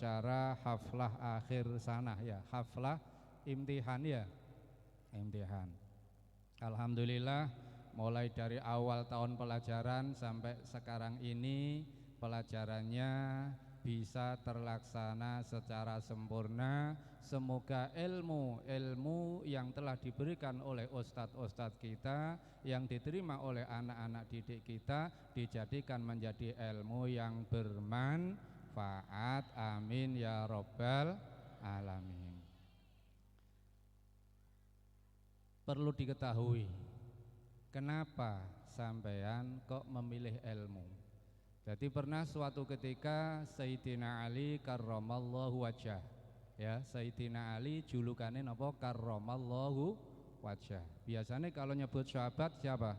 acara haflah akhir sana ya, haflah imtihan ya, imtihan. Alhamdulillah mulai dari awal tahun pelajaran sampai sekarang ini pelajarannya bisa terlaksana secara sempurna. Semoga ilmu yang telah diberikan oleh ustadz-ustadz kita, yang diterima oleh anak-anak didik kita, dijadikan menjadi ilmu yang bermanfaat. Amin ya rabbal alamin. Perlu diketahui, kenapa sampean kok memilih ilmu? Jadi pernah suatu ketika Sayyidina Ali karramallahu wajah, ya, Sayyidina Ali julukannya apa? Karramallahu wajah. Biasanya kalau nyebut sahabat siapa?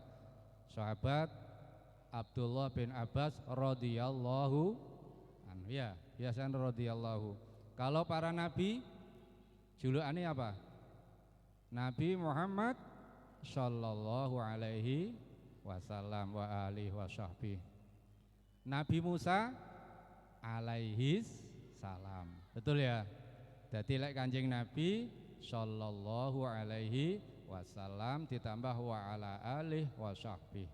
Sahabat Abdullah bin Abbas radhiyallahu anhu, ya, biasanya radhiyallahu. Kalau para nabi julukannya apa? Nabi Muhammad sallallahu alaihi wasallam wa alihi washabbihi. Nabi Musa alaihis salam. Betul ya? Jadi lek Kanjeng Nabi sallallahu alaihi wasallam ditambah wa ala alihi washabbihi.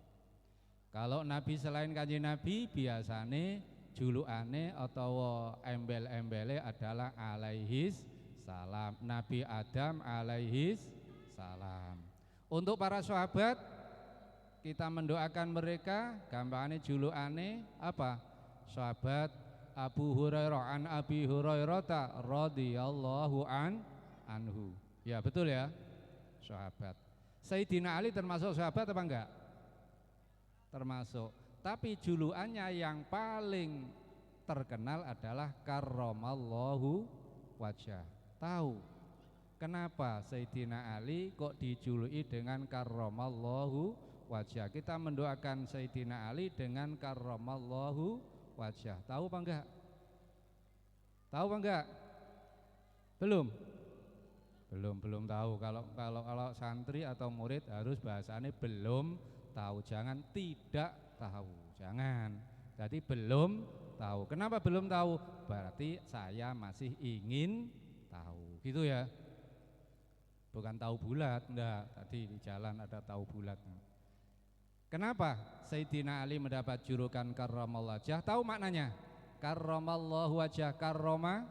Kalau nabi selain Kanjeng Nabi biasane julukane atau embel-embele adalah alaihis salam. Nabi Adam alaihis salam. Untuk para sahabat kita mendoakan mereka, gampangane julukane apa? Sahabat Abu Hurairah an Abi Hurairah radhiyallahu anhu. Ya betul ya, sahabat. Sayyidina Ali termasuk sahabat apa enggak? Termasuk. Tapi julukannya yang paling terkenal adalah karramallahu wajah. Tahu kenapa Sayyidina Ali kok dijuluki dengan karramallahu wajah? Kita mendoakan Sayyidina Ali dengan karramallahu wajah. Tahu apa enggak? Tahu apa enggak? Belum tahu. Kalau santri atau murid harus bahasanya belum tahu, jangan tidak tahu, jangan. Jadi belum tahu. Kenapa belum tahu? Berarti saya masih ingin tahu, gitu ya. Bukan tahu bulat, enggak. Tadi di jalan ada tahu bulat. Kenapa Sayyidina Ali mendapat julukan karramallahu wajah? Tahu maknanya? Karramallahu wajah, karrama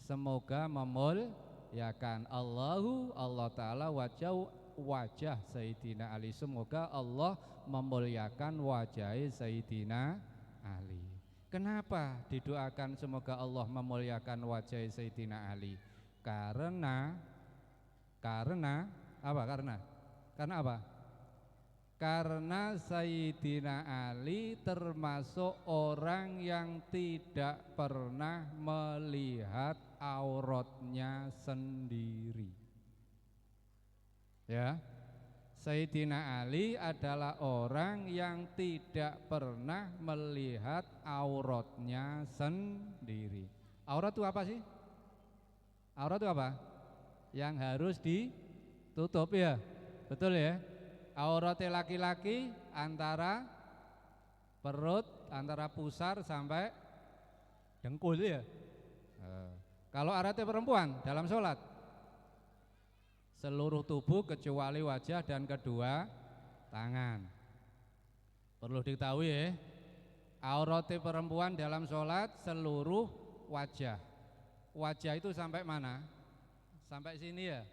semoga memuliakan. Allah Ta'ala wajah Sayyidina Ali, semoga Allah memuliakan wajah Sayyidina Ali. Kenapa didoakan semoga Allah memuliakan wajah Sayyidina Ali? Karena apa? Karena apa? Karena Sayyidina Ali termasuk orang yang tidak pernah melihat auratnya sendiri. Ya, Sayyidina Ali adalah orang yang tidak pernah melihat auratnya sendiri. Aurat itu apa sih? Aurat itu apa? Yang harus ditutup ya, betul ya? Auratnya laki-laki antara perut, antara pusar sampai dengkul ya. Kalau auratnya perempuan dalam sholat, seluruh tubuh kecuali wajah dan kedua tangan. Perlu diketahui ya, auratnya perempuan dalam sholat seluruh wajah. Wajah itu sampai mana? Sampai sini ya.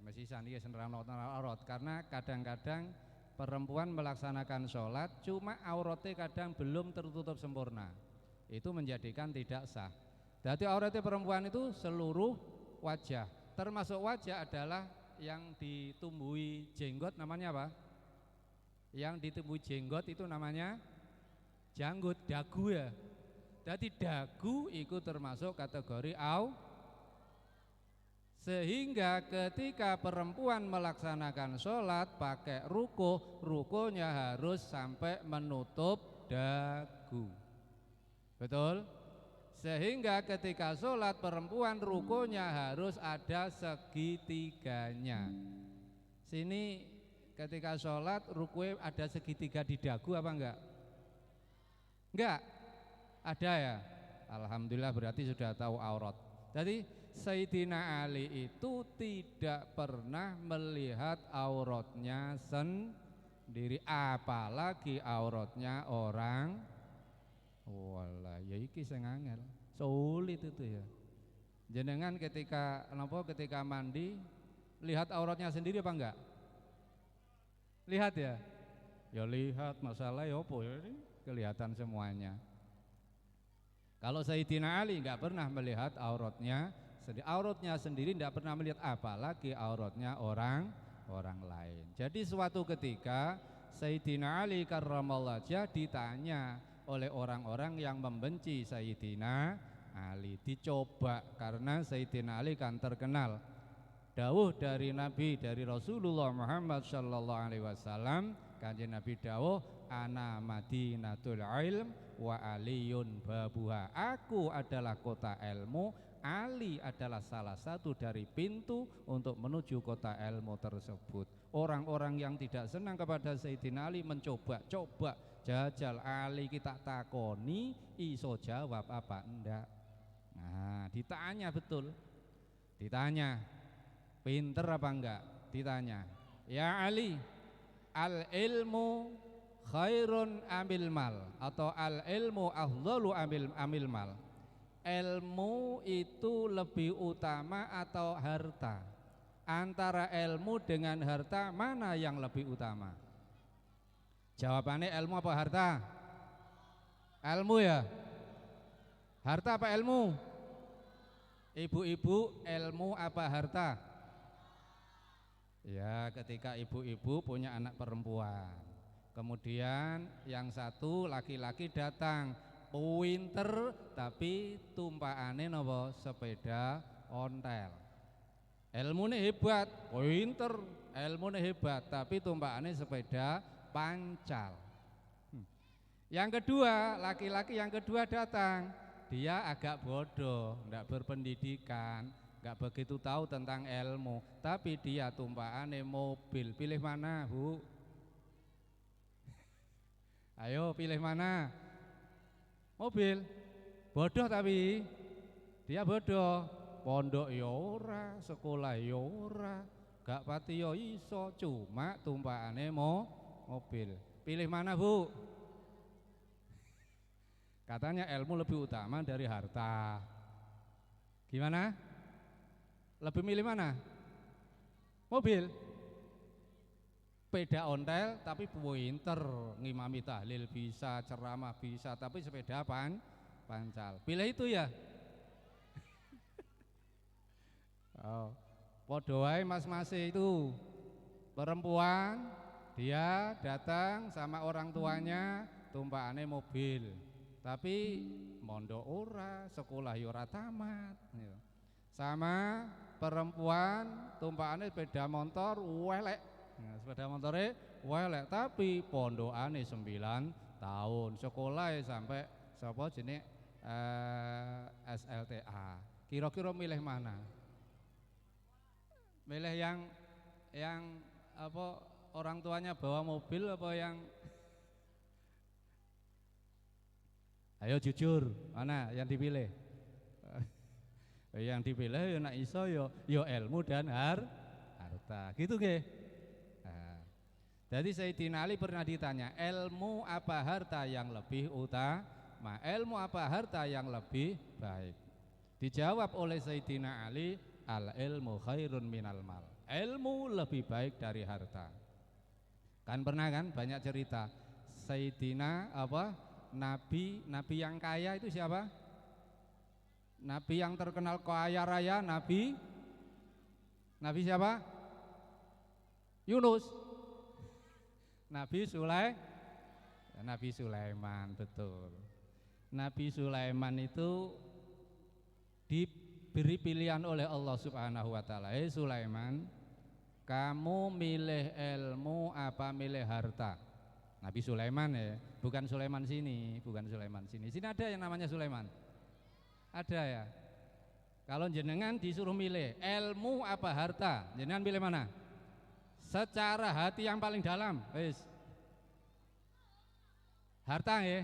Masih sani aurat, karena kadang-kadang perempuan melaksanakan sholat cuma auratnya kadang belum tertutup sempurna, itu menjadikan tidak sah. Jadi auratnya perempuan itu seluruh wajah, termasuk wajah adalah yang ditumbuhi jenggot, namanya apa? Yang ditumbuhi jenggot itu namanya janggut, dagu ya. Jadi dagu itu termasuk kategori sehingga ketika perempuan melaksanakan sholat pakai rukunya harus sampai menutup dagu. Betul? Sehingga ketika sholat perempuan rukunya harus ada segitiganya. Sini ketika sholat rukunya ada segitiga di dagu apa enggak? Enggak? Ada ya? Alhamdulillah berarti sudah tahu aurat. Jadi Sayyidina Ali itu tidak pernah melihat auratnya sendiri, apalagi auratnya orang. Walah, ya iki sing angel. Sulit itu ya. Jenengan ketika mandi lihat auratnya sendiri apa enggak? Lihat ya. Ya lihat, masalah ya apa ya, ini kelihatan semuanya. Kalau Sayyidina Ali enggak pernah melihat auratnya sendiri enggak pernah melihat, apalagi auratnya orang lain. Jadi suatu ketika Sayyidina Ali karramallahu wajhah ditanya oleh orang-orang yang membenci Sayyidina Ali, dicoba karena Sayyidina Ali kan terkenal dawuh dari Nabi, dari Rasulullah Muhammad sallallahu alaihi wasallam, kanjeng Nabi dawuh, ana madinatul ilm wa aliyun babuha. Aku adalah kota ilmu, Ali adalah salah satu dari pintu untuk menuju kota ilmu tersebut. Orang-orang yang tidak senang kepada Sayyidina Ali mencoba-coba jajal Ali, kita takoni iso jawab apa enggak. Nah, ditanya betul. Ditanya pinter apa enggak? Ditanya, ya Ali, al ilmu khairun amil mal, atau al ilmu afdalu amil mal. Ilmu itu lebih utama atau harta? Antara ilmu dengan harta mana yang lebih utama? Jawabannya ilmu apa harta? Ilmu ya. Harta apa ilmu? Ibu-ibu, ilmu apa harta? Ya, ketika ibu-ibu punya anak perempuan, kemudian yang satu laki-laki datang, pinter tapi tumpakane napa? Sepeda ontel. Ilmune hebat, pinter, ilmune hebat tapi tumpakane sepeda pancal. Yang kedua, laki-laki yang kedua datang, dia agak bodoh, enggak berpendidikan, enggak begitu tahu tentang ilmu, tapi dia tumpakane mobil. Pilih mana, Bu? Ayo pilih mana? Mobil. Bodoh tapi dia bodoh. Pondok ya ora, sekolah ya ora, gak pati ya iso, cuma tumpakane mobil. Pilih mana, Bu? Katanya ilmu lebih utama dari harta. Gimana? Lebih milih mana? Mobil. Sepeda ontel tapi pinter, ngimami tahlil bisa, ceramah bisa, tapi sepeda pancal. Pilih itu ya. Oh, podo wae mas-mas itu perempuan, dia datang sama orang tuanya tumpakane mobil, tapi mondok ora, sekolah yo ora tamat. Sama perempuan tumpakane sepeda motor welek, sepeda motore welek, tapi pondokane 9 tahun, sekolah sampai sapa jenenge SLTA. Kira-kira milih mana? Milih yang apa, orang tuanya bawa mobil apa yang? Ayo jujur, mana yang dipilih? Yang dipilih ya nak iso yo ilmu dan harta. Gitu nggih. Nah, jadi Sayyidina Ali pernah ditanya, ilmu apa harta yang lebih utama? Ilmu apa harta yang lebih baik? Dijawab oleh Sayyidina Ali, al ilmu khairun minal mal. Ilmu lebih baik dari harta. Kan pernah kan banyak cerita Sayyidina Nabi yang kaya itu siapa? Nabi yang terkenal kaya raya, Nabi siapa? Yunus. Nabi Sulaiman, betul. Nabi Sulaiman itu diberi pilihan oleh Allah Subhanahu wa taala. Sulaiman, kamu milih ilmu apa milih harta? Nabi Sulaiman ya, bukan Sulaiman sini. Sini ada yang namanya Sulaiman. Ada ya. Kalau jenengan disuruh milih ilmu apa harta, jenengan pilih mana? Secara hati yang paling dalam, harta ya.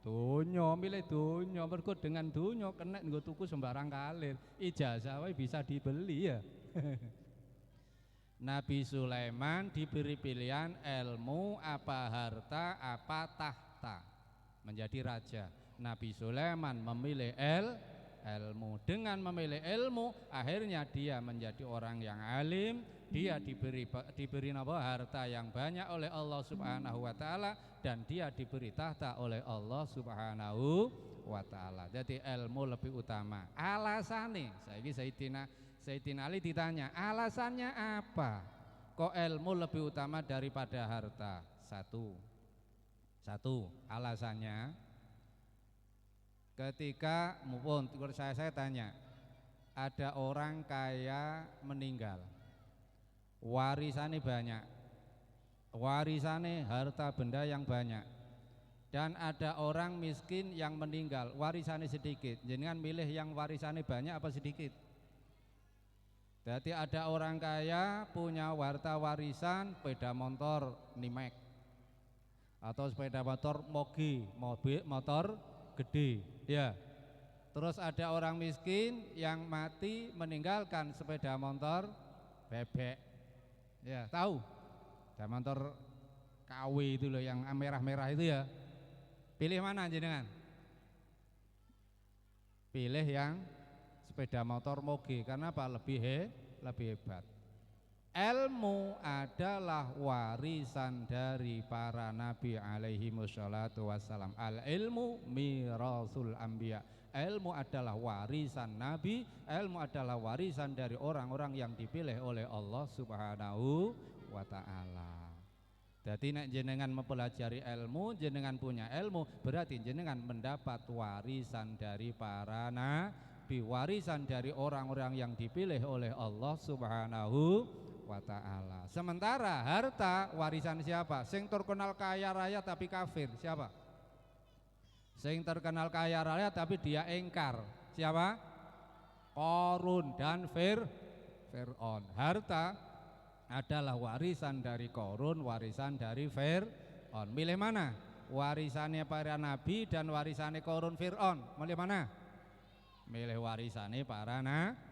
Donya, milih donya, mergo dengan donya kena nggo tuku sembarang kalir. Ijazah wae bisa dibeli ya. Nabi Sulaiman diberi pilihan ilmu apa harta apa tahta menjadi raja. Nabi Sulaiman memilih ilmu. Dengan memilih ilmu akhirnya dia menjadi orang yang alim. Dia diberi harta yang banyak oleh Allah Subhanahu wa taala dan dia diberi tahta oleh Allah Subhanahu wa taala. Jadi ilmu lebih utama. Alasannya saiki Sayyidina Ali ditanya, alasannya apa? Kok ilmu lebih utama daripada harta? Satu alasannya ketika saya tanya, ada orang kaya meninggal, warisannya banyak, warisannya harta benda yang banyak, dan ada orang miskin yang meninggal, warisannya sedikit. Jenengan milih yang warisannya banyak apa sedikit? Jadi ada orang kaya punya harta warisan sepeda motor Nimek atau sepeda motor Mogi, motor gede, ya. Terus ada orang miskin yang mati meninggalkan sepeda motor bebek, ya tahu? Sepeda motor KW itu loh yang merah-merah itu ya. Pilih mana jenengan? Pilih yang sepeda motor Moge karena apa? Lebih hebat. Ilmu adalah warisan dari para nabi alaihi wassalatu wassalam. Al ilmu mirasul anbiya. Ilmu adalah warisan nabi, ilmu adalah warisan dari orang-orang yang dipilih oleh Allah Subhanahu wa taala. Jadi nek jenengan mempelajari ilmu, jenengan punya ilmu, berarti jenengan mendapat warisan dari para nabi, warisan dari orang-orang yang dipilih oleh Allah Subhanahu wa taala. Sementara harta warisan siapa? Sing terkenal kaya raya tapi kafir, siapa? Sing terkenal kaya raya tapi dia engkar, siapa? Qarun dan Fir'aun. Harta adalah warisan dari Qarun, warisan dari Fir'aun. Milih mana? Warisannya para nabi dan warisannya Qarun Fir'aun. Milih mana? Milih warisannya para nabi.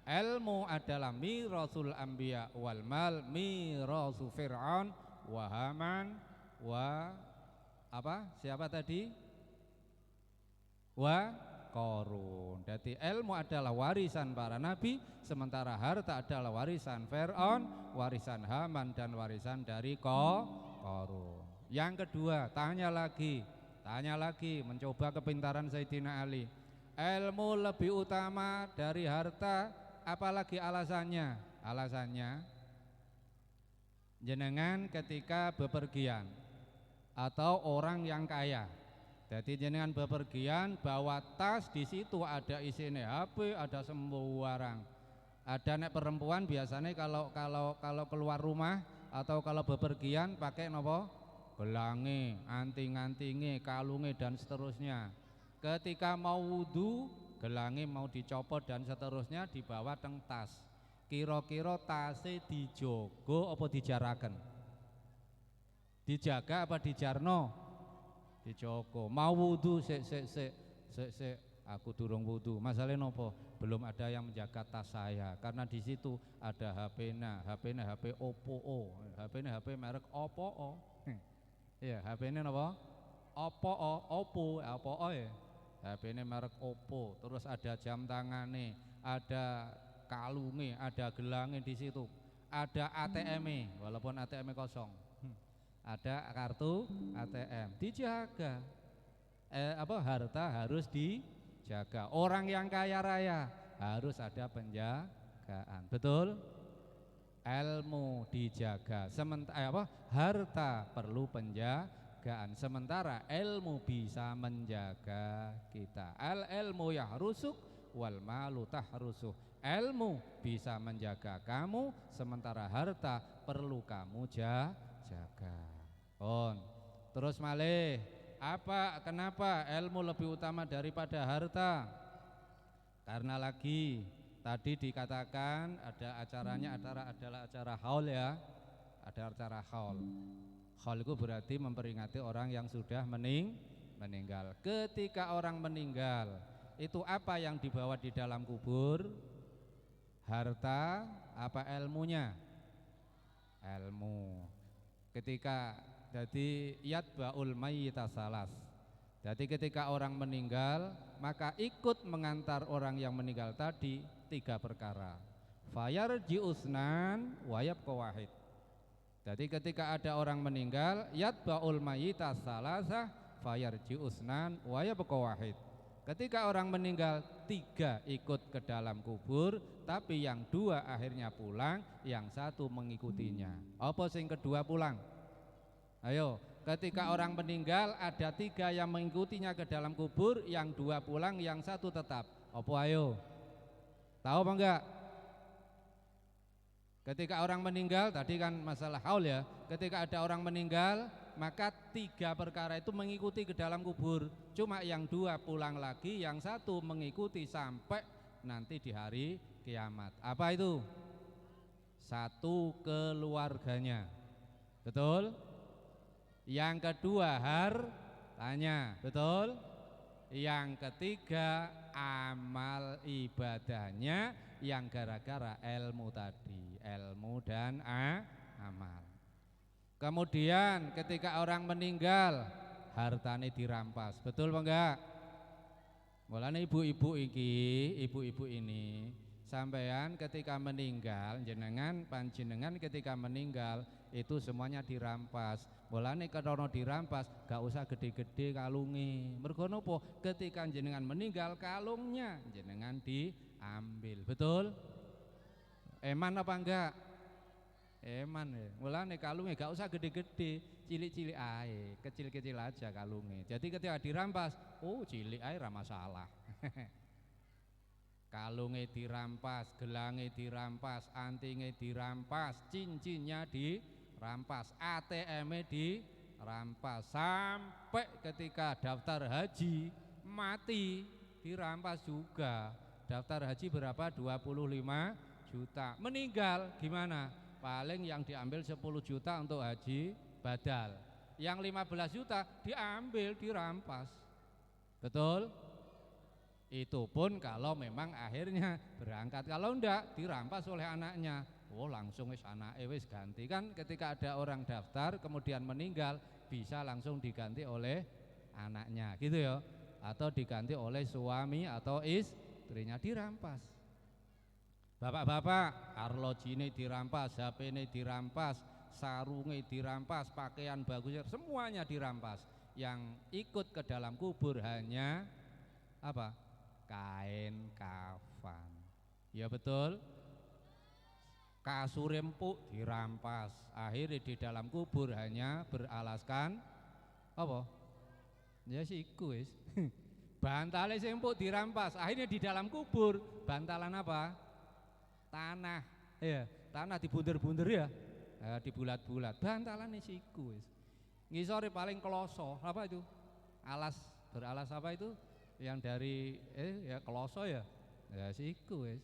Ilmu adalah mirasul anbiya wal mal, mirasu Fir'aun wa Haman wa apa? Siapa tadi? Wa Qarun. Jadi ilmu adalah warisan para nabi, sementara harta adalah warisan Fir'aun, warisan Haman dan warisan dari Qarun. Yang kedua, tanya lagi, mencoba kepintaran Sayyidina Ali. Ilmu lebih utama dari harta, apalagi alasannya? Alasannya jenengan ketika bepergian atau orang yang kaya. Jadi jenengan bepergian bawa tas, di situ ada isinya HP, ada sembarang. Ada nek perempuan biasanya kalau keluar rumah atau kalau bepergian pakai nopo? Gelange, anting-antinge, kalunge dan seterusnya. Ketika mau wudu, gelange mau dicopot dan seterusnya dibawa teng tas. Kira-kira tasnya dijogo apa dijaraken? Dijaga apa dijarno? Dijogo. Mau wudu sik aku durung wudu. Masalahnya nopo? Belum ada yang menjaga tas saya karena di situ ada HP-nya HP Oppo. HP-nya HP merek Oppo. Ya, HP-nya nopo? Oppo ya. HP-nya merek Oppo. Terus ada jam tangannya, ada kalungnya, ada gelangnya di situ. Ada ATM-nya walaupun ATM-nya kosong. Ada kartu ATM, dijaga. Harta harus dijaga. Orang yang kaya raya harus ada penjagaan, betul? Ilmu dijaga, sementara harta perlu penjagaan, sementara ilmu bisa menjaga kita. Al ilmu yahrusuk wal malu tahrusuh. Ilmu bisa menjaga kamu, sementara harta perlu kamu jaga. Terus malih, kenapa ilmu lebih utama daripada harta? Karena lagi tadi dikatakan ada acaranya adalah acara haul ya. Ada acara haul. Haul itu berarti memperingati orang yang sudah meninggal. meninggal. Ketika orang meninggal, itu apa yang dibawa di dalam kubur? Harta apa ilmunya? Ilmu. Ketika jadi yatba'ul mayyita salas. Jadi ketika orang meninggal, maka ikut mengantar orang yang meninggal tadi 3 perkara. Fayarji'usnan wa yabqa wahid. Jadi ketika ada orang meninggal, yatba'ul mayyita salasah fayarji'usnan wa yabqa wahid. Ketika orang meninggal, 3 ikut ke dalam kubur, tapi yang 2 akhirnya pulang, yang 1 mengikutinya. Apa sing kedua pulang? Ayo, ketika orang meninggal ada 3 yang mengikutinya ke dalam kubur, yang 2 pulang, yang 1 tetap. Apa ayo? Tahu apa enggak? Ketika orang meninggal, tadi kan masalah haul ya. Ketika ada orang meninggal, maka 3 perkara itu mengikuti ke dalam kubur. Cuma yang 2 pulang lagi, yang 1 mengikuti sampai nanti di hari kiamat. Apa itu? 1 keluarganya. Betul? Yang kedua hartanya. Betul? Yang ketiga amal ibadahnya yang gara-gara ilmu tadi, ilmu dan amal. Kemudian ketika orang meninggal, hartanya dirampas. Betul apa enggak? Mulane ibu-ibu ini sampean ketika meninggal, jenengan panjenengan ketika meninggal itu semuanya dirampas. Mulane ketono dirampas, gak usah gede-gede kalunge. Mergo napa? Ketika jenengan meninggal kalungnya jenengan diambil. Betul? Eman apa enggak? Eman ya. Mulane kalungnya gak usah gede-gede, cilik-cilik ae, kecil-kecil aja kalungnya. Jadi ketika dirampas, oh cilik ae ra masalah. Kalungnya dirampas, gelangnya dirampas, antingnya dirampas, cincinnya dirampas, ATM-nya dirampas, sampai ketika daftar haji mati dirampas juga. Daftar haji berapa? 25 juta. Meninggal gimana? Paling yang diambil 10 juta untuk haji badal, yang 15 juta diambil, dirampas. Betul? Itu pun kalau memang akhirnya berangkat. Kalau enggak dirampas oleh anaknya. Oh langsung wis anake wis ganti. Kan ketika ada orang daftar kemudian meninggal, bisa langsung diganti oleh anaknya gitu ya. Atau diganti oleh suami atau istrinya, dirampas. Bapak-bapak, arlojine dirampas, HP-ne dirampas, sarunge dirampas, pakaian bagusnya semuanya dirampas. Yang ikut ke dalam kubur hanya apa? Kain kafan. Ya betul. Kasur empuk dirampas. Akhirnya di dalam kubur hanya beralaskan apa? Ya siku wis. Bantale sing empuk dirampas. Akhirnya di dalam kubur bantalan apa? Tanah, ya, tanah dibunder-bunder ya, dibulat-bulat. Bantalan siku wis. Ngisore paling kloso, apa itu? Alas, beralas apa itu? Yang dari ya kloso ya. Ya siku wis.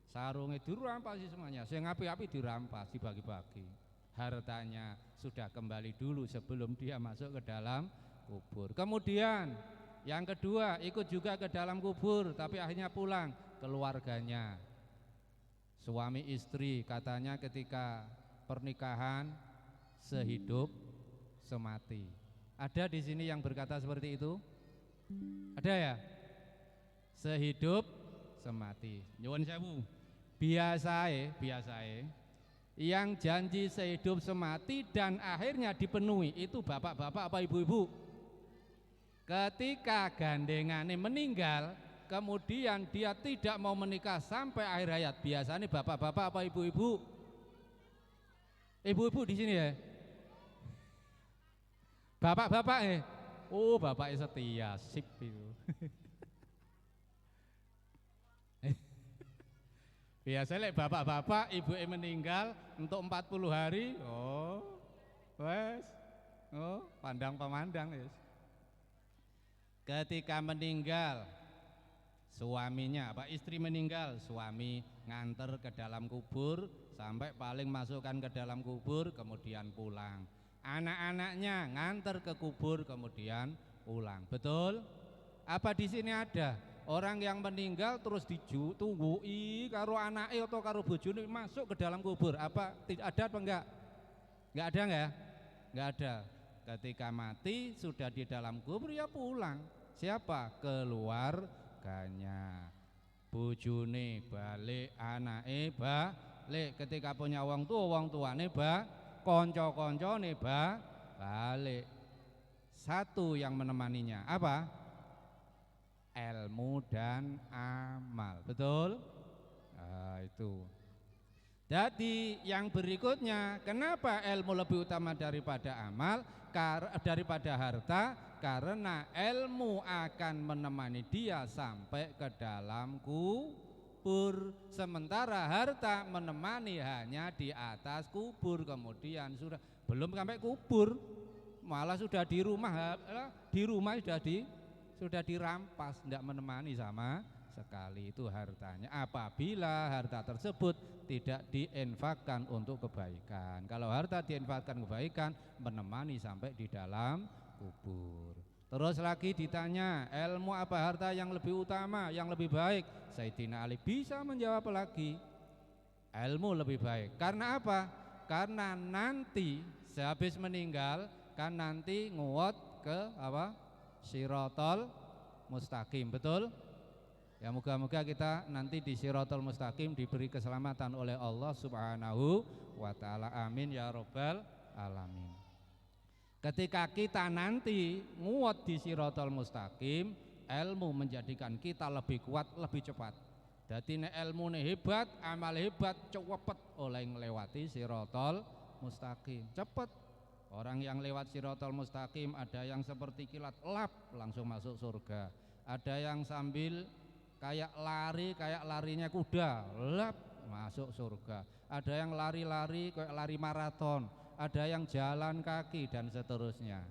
Sarungnya dirampas semuanya. Sing api-api dirampas, dibagi-bagi. Hartanya sudah kembali dulu sebelum dia masuk ke dalam kubur. Kemudian yang kedua ikut juga ke dalam kubur, tapi akhirnya pulang keluarganya. Suami istri katanya ketika pernikahan sehidup semati. Ada di sini yang berkata seperti itu? Ada ya? Sehidup semati. Nyuwun sewu. Biasae yang janji sehidup semati dan akhirnya dipenuhi itu bapak-bapak apa ibu-ibu? Ketika gandengannya meninggal, kemudian dia tidak mau menikah sampai akhir hayat. Biasanya bapak-bapak apa ibu-ibu? Ibu-ibu di sini ya. Bapak-bapak oh bapaknya setia, sip itu. Biasanya bapak-bapak ibu meninggal untuk 40 hari. Oh wes, oh pandang pemandang yes. Ketika meninggal suaminya, apa istri meninggal, suami nganter ke dalam kubur sampai paling masukkan ke dalam kubur kemudian pulang. Anak-anaknya nganter ke kubur kemudian ulang. Betul? Apa di sini ada orang yang meninggal terus ditungguin karo anake atau karo bojone masuk ke dalam kubur? Apa tidak ada apa enggak? Enggak ada enggak? Enggak ada. Ketika mati sudah di dalam kubur ya pulang. Siapa? Keluarganya. Bojone balik, anake balik. Ketika punya wong tuane kanca-kancane balik. Satu yang menemaninya apa? Ilmu dan amal. Betul? Nah, itu. Jadi yang berikutnya, kenapa ilmu lebih utama daripada amal? Daripada harta? Karena ilmu akan menemani dia sampai ke dalam kubur, sementara harta menemani hanya di atas kubur, kemudian sudah belum sampai kubur malah sudah di rumah sudah dirampas, tidak menemani sama sekali. Itu hartanya apabila harta tersebut tidak diinfakkan untuk kebaikan. Kalau harta diinfakkan kebaikan, menemani sampai di dalam kubur. Terus lagi ditanya, ilmu apa harta yang lebih utama, yang lebih baik? Sayyidina Ali bisa menjawab lagi, ilmu lebih baik. Karena apa? Karena nanti sehabis meninggal kan nanti nguwat ke apa? Siratal mustaqim. Betul? Ya, moga-moga kita nanti di Siratal mustaqim diberi keselamatan oleh Allah Subhanahu wa taala. Amin ya rabbal alamin. Ketika kita nanti nguat di Siratal mustaqim, ilmu menjadikan kita lebih kuat, lebih cepat. Jadi ilmu hebat, amal hebat, cepet oleh melewati Siratal mustaqim. Cepat. Orang yang lewat Siratal mustaqim ada yang seperti kilat lap langsung masuk surga. Ada yang sambil kayak larinya kuda, lap masuk surga. Ada yang lari-lari kayak lari maraton. Ada yang jalan kaki dan seterusnya.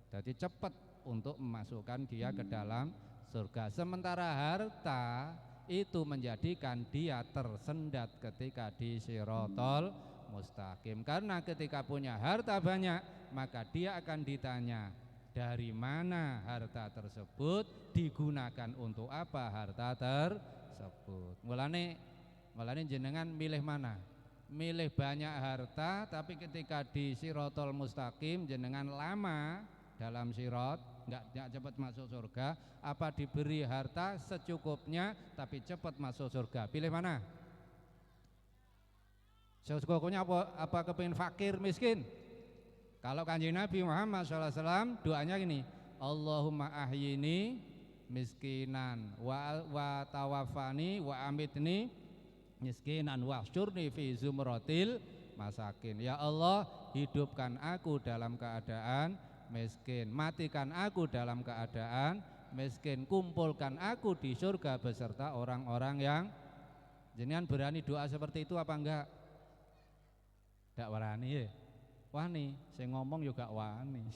Jadi cepat untuk memasukkan dia ke dalam surga. Sementara harta itu menjadikan dia tersendat ketika di Siratal mustaqim. Karena ketika punya harta banyak, maka dia akan ditanya, dari mana harta tersebut, digunakan untuk apa harta tersebut. Mulane jenengan milih mana? Milih banyak harta tapi ketika di Siratal mustaqim jenengan lama dalam sirat, enggak cepat masuk surga, apa diberi harta secukupnya tapi cepat masuk surga? Pilih mana? Secukupnya apa kepingin fakir miskin? Kalau Kanjeng Nabi Muhammad SAW doanya gini, Allahumma ahyini miskinan wa tawafani wa amitni miskinan wahsyurni fi zumratil masakin. Ya Allah, hidupkan aku dalam keadaan miskin, matikan aku dalam keadaan miskin, kumpulkan aku di surga beserta orang-orang yang. Jenengan berani doa seperti itu apa enggak? Enggak berani ya? Wani, saya ngomong juga wani.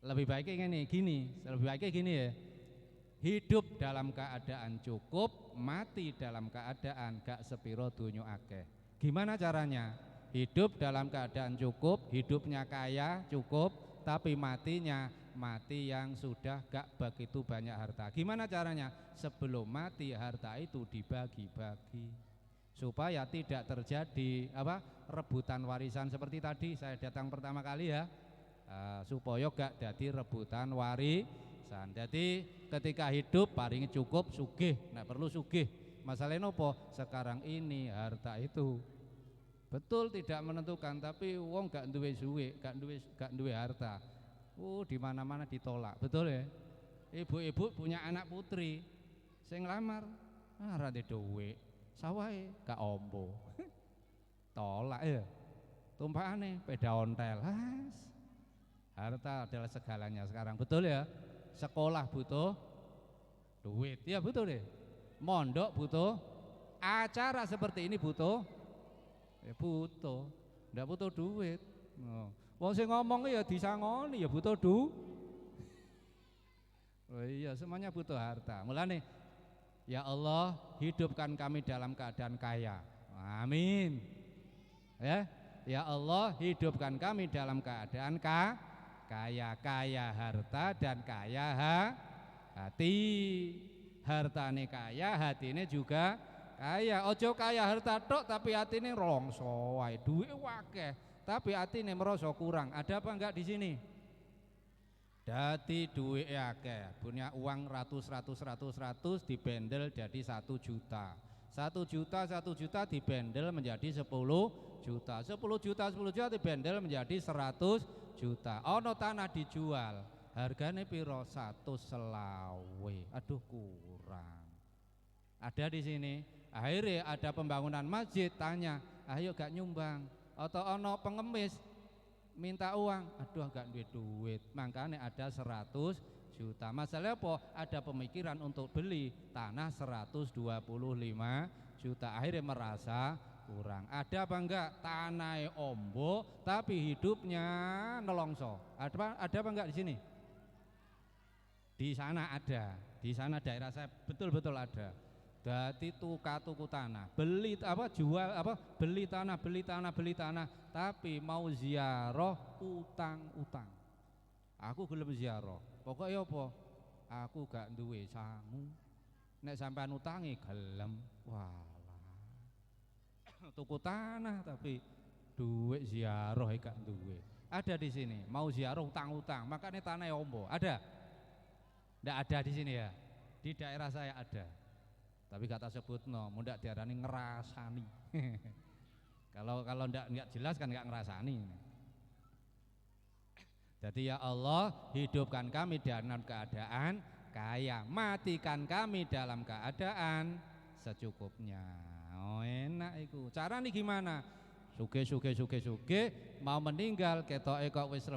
Lebih baiknya gini ya. Hidup dalam keadaan cukup, mati dalam keadaan gak sepiro dunyo akeh. Gimana caranya? Hidup dalam keadaan cukup, hidupnya kaya, cukup, tapi matinya mati yang sudah gak begitu banyak harta. Gimana caranya? Sebelum mati harta itu dibagi-bagi supaya tidak terjadi rebutan warisan seperti tadi saya datang pertama kali ya. Supaya gak jadi rebutan warisan. Jadi ketika hidup paling cukup, sugih, nek perlu sugih. Masalahnya nopo? Sekarang ini harta itu betul tidak menentukan, tapi wong gak duwe suwe, gak duwe harta. Di mana-mana ditolak, betul ya? Ibu-ibu punya anak putri, sing lamar, ora ndek duwe, sawahe gak ombo. Tolak ya. Tumpakane peda ontel. Harta adalah segalanya sekarang, betul ya? Sekolah butuh duit, ya betul deh. Mondok butuh, acara seperti ini butuh, ya butuh, ndak butuh duit. Wong sing ngomong ya disangoni ya butuh Oh iya, semuanya butuh harta. Mulane ya Allah, hidupkan kami dalam keadaan kaya. Amin. Ya Allah, hidupkan kami dalam keadaan kaya harta dan kaya hati. Hartane kaya, hatine juga kaya. Ojo kaya harta tok tapi hatine rongso wae. Duwe akeh tapi hatine merasa kurang. Ada apa enggak di sini? Dadi duwe akeh, punya uang ratus dibendel jadi 1 juta. 1 juta dibendel menjadi 10 juta. 10 juta dibendel menjadi 100 juta. Ono tanah dijual, harganya piro? 100 selawe. Aduh kurang. Ada di sini. Akhirnya ada pembangunan masjid, tanya, ayo gak nyumbang? Atau ono pengemis minta uang, aduh gak duit duit, makanya ada 100 juta. Masalahnya apa? Ada pemikiran untuk beli tanah 125 juta, akhirnya merasa kurang. Ada apa enggak? Tanah ombo tapi hidupnya nelongso. Ada apa enggak di sini? Di sana ada, di sana daerah saya betul-betul ada. Dadi tuku tanah, beli apa, jual apa, beli tanah, tapi mau ziarah utang. Aku gelem ziarah. Pokoknya apa? Aku gak duwe sangu. Nek sampean utangi gelem. Walah. Tuku tanah tapi duit ziarah gak duwe. Ada di sini, mau ziarah utang, makanya tanah ombo. Ada? Ndak ada di sini ya. Di daerah saya ada. Tapi kata sebut no, mudah diarani ngerasani. Kalau ndak jelas kan nggak ngerasani. Jadi ya Allah, hidupkan kami dalam keadaan kaya, matikan kami dalam keadaan secukupnya. Oh enak itu. Cara nih gimana? Suge mau meninggal ketoke kok wis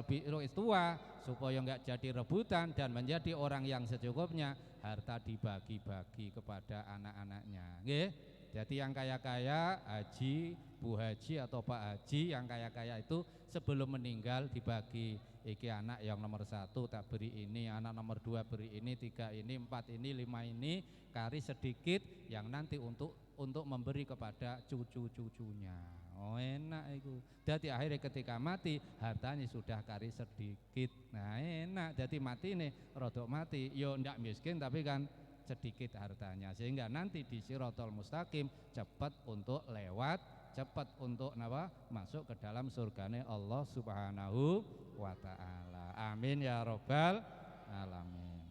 tua supaya nggak jadi rebutan dan menjadi orang yang secukupnya. Harta dibagi-bagi kepada anak-anaknya. Nggih. Jadi yang kaya-kaya, haji, Bu Haji atau Pak Haji yang kaya-kaya itu sebelum meninggal dibagi. Iki anak yang nomor 1 tak beri ini, anak nomor 2 beri ini, 3 ini, 4 ini, 5 ini, kari sedikit yang nanti untuk memberi kepada cucu-cucunya. Oh enak itu. Jadi akhirnya ketika mati hartanya sudah kari sedikit. Nah enak. Jadi mati nih rodok mati. Yo ndak miskin tapi kan sedikit hartanya. Sehingga nanti di Shirathul Mustaqim cepat untuk lewat, cepat untuk masuk ke dalam surganya Allah Subhanahu wa taala. Amin ya rabbal alamin.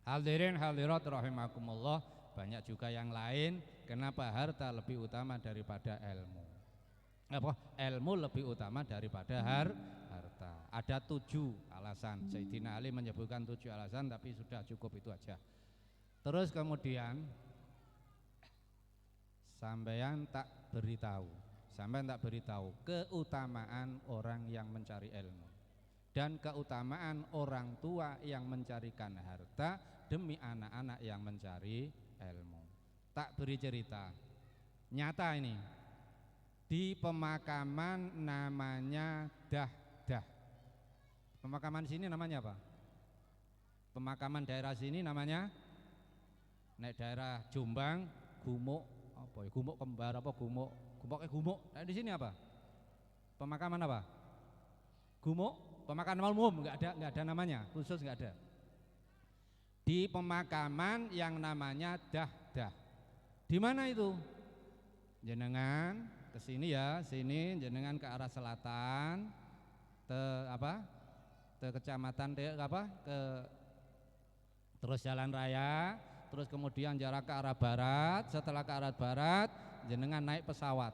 Hadirin hadirat rahimakumullah. Banyak juga yang lain. Kenapa harta lebih utama daripada ilmu? Ilmu lebih utama daripada harta. Ada 7 alasan. Sayyidina Ali menyebutkan 7 alasan, tapi sudah cukup itu aja. Terus kemudian sampeyan tak beritahu keutamaan orang yang mencari ilmu dan keutamaan orang tua yang mencarikan harta demi anak-anak yang mencari ilmu. Tak beri cerita nyata ini. Di pemakaman namanya Dah. Pemakaman sini namanya apa? Pemakaman daerah sini namanya, nek daerah Jombang Gumuk apa ya? Gumuk Kembar apa Gumuk? Gumuk. Nah, di sini apa? Pemakaman apa? Gumuk, pemakaman umum enggak ada namanya, khusus enggak ada. Di pemakaman yang namanya Dah. Di mana itu? Jenengan ke sini ya, sini jenengan ke arah selatan, ke kecamatan terus jalan raya, terus kemudian jarak ke arah barat. Setelah ke arah barat, jenengan naik pesawat,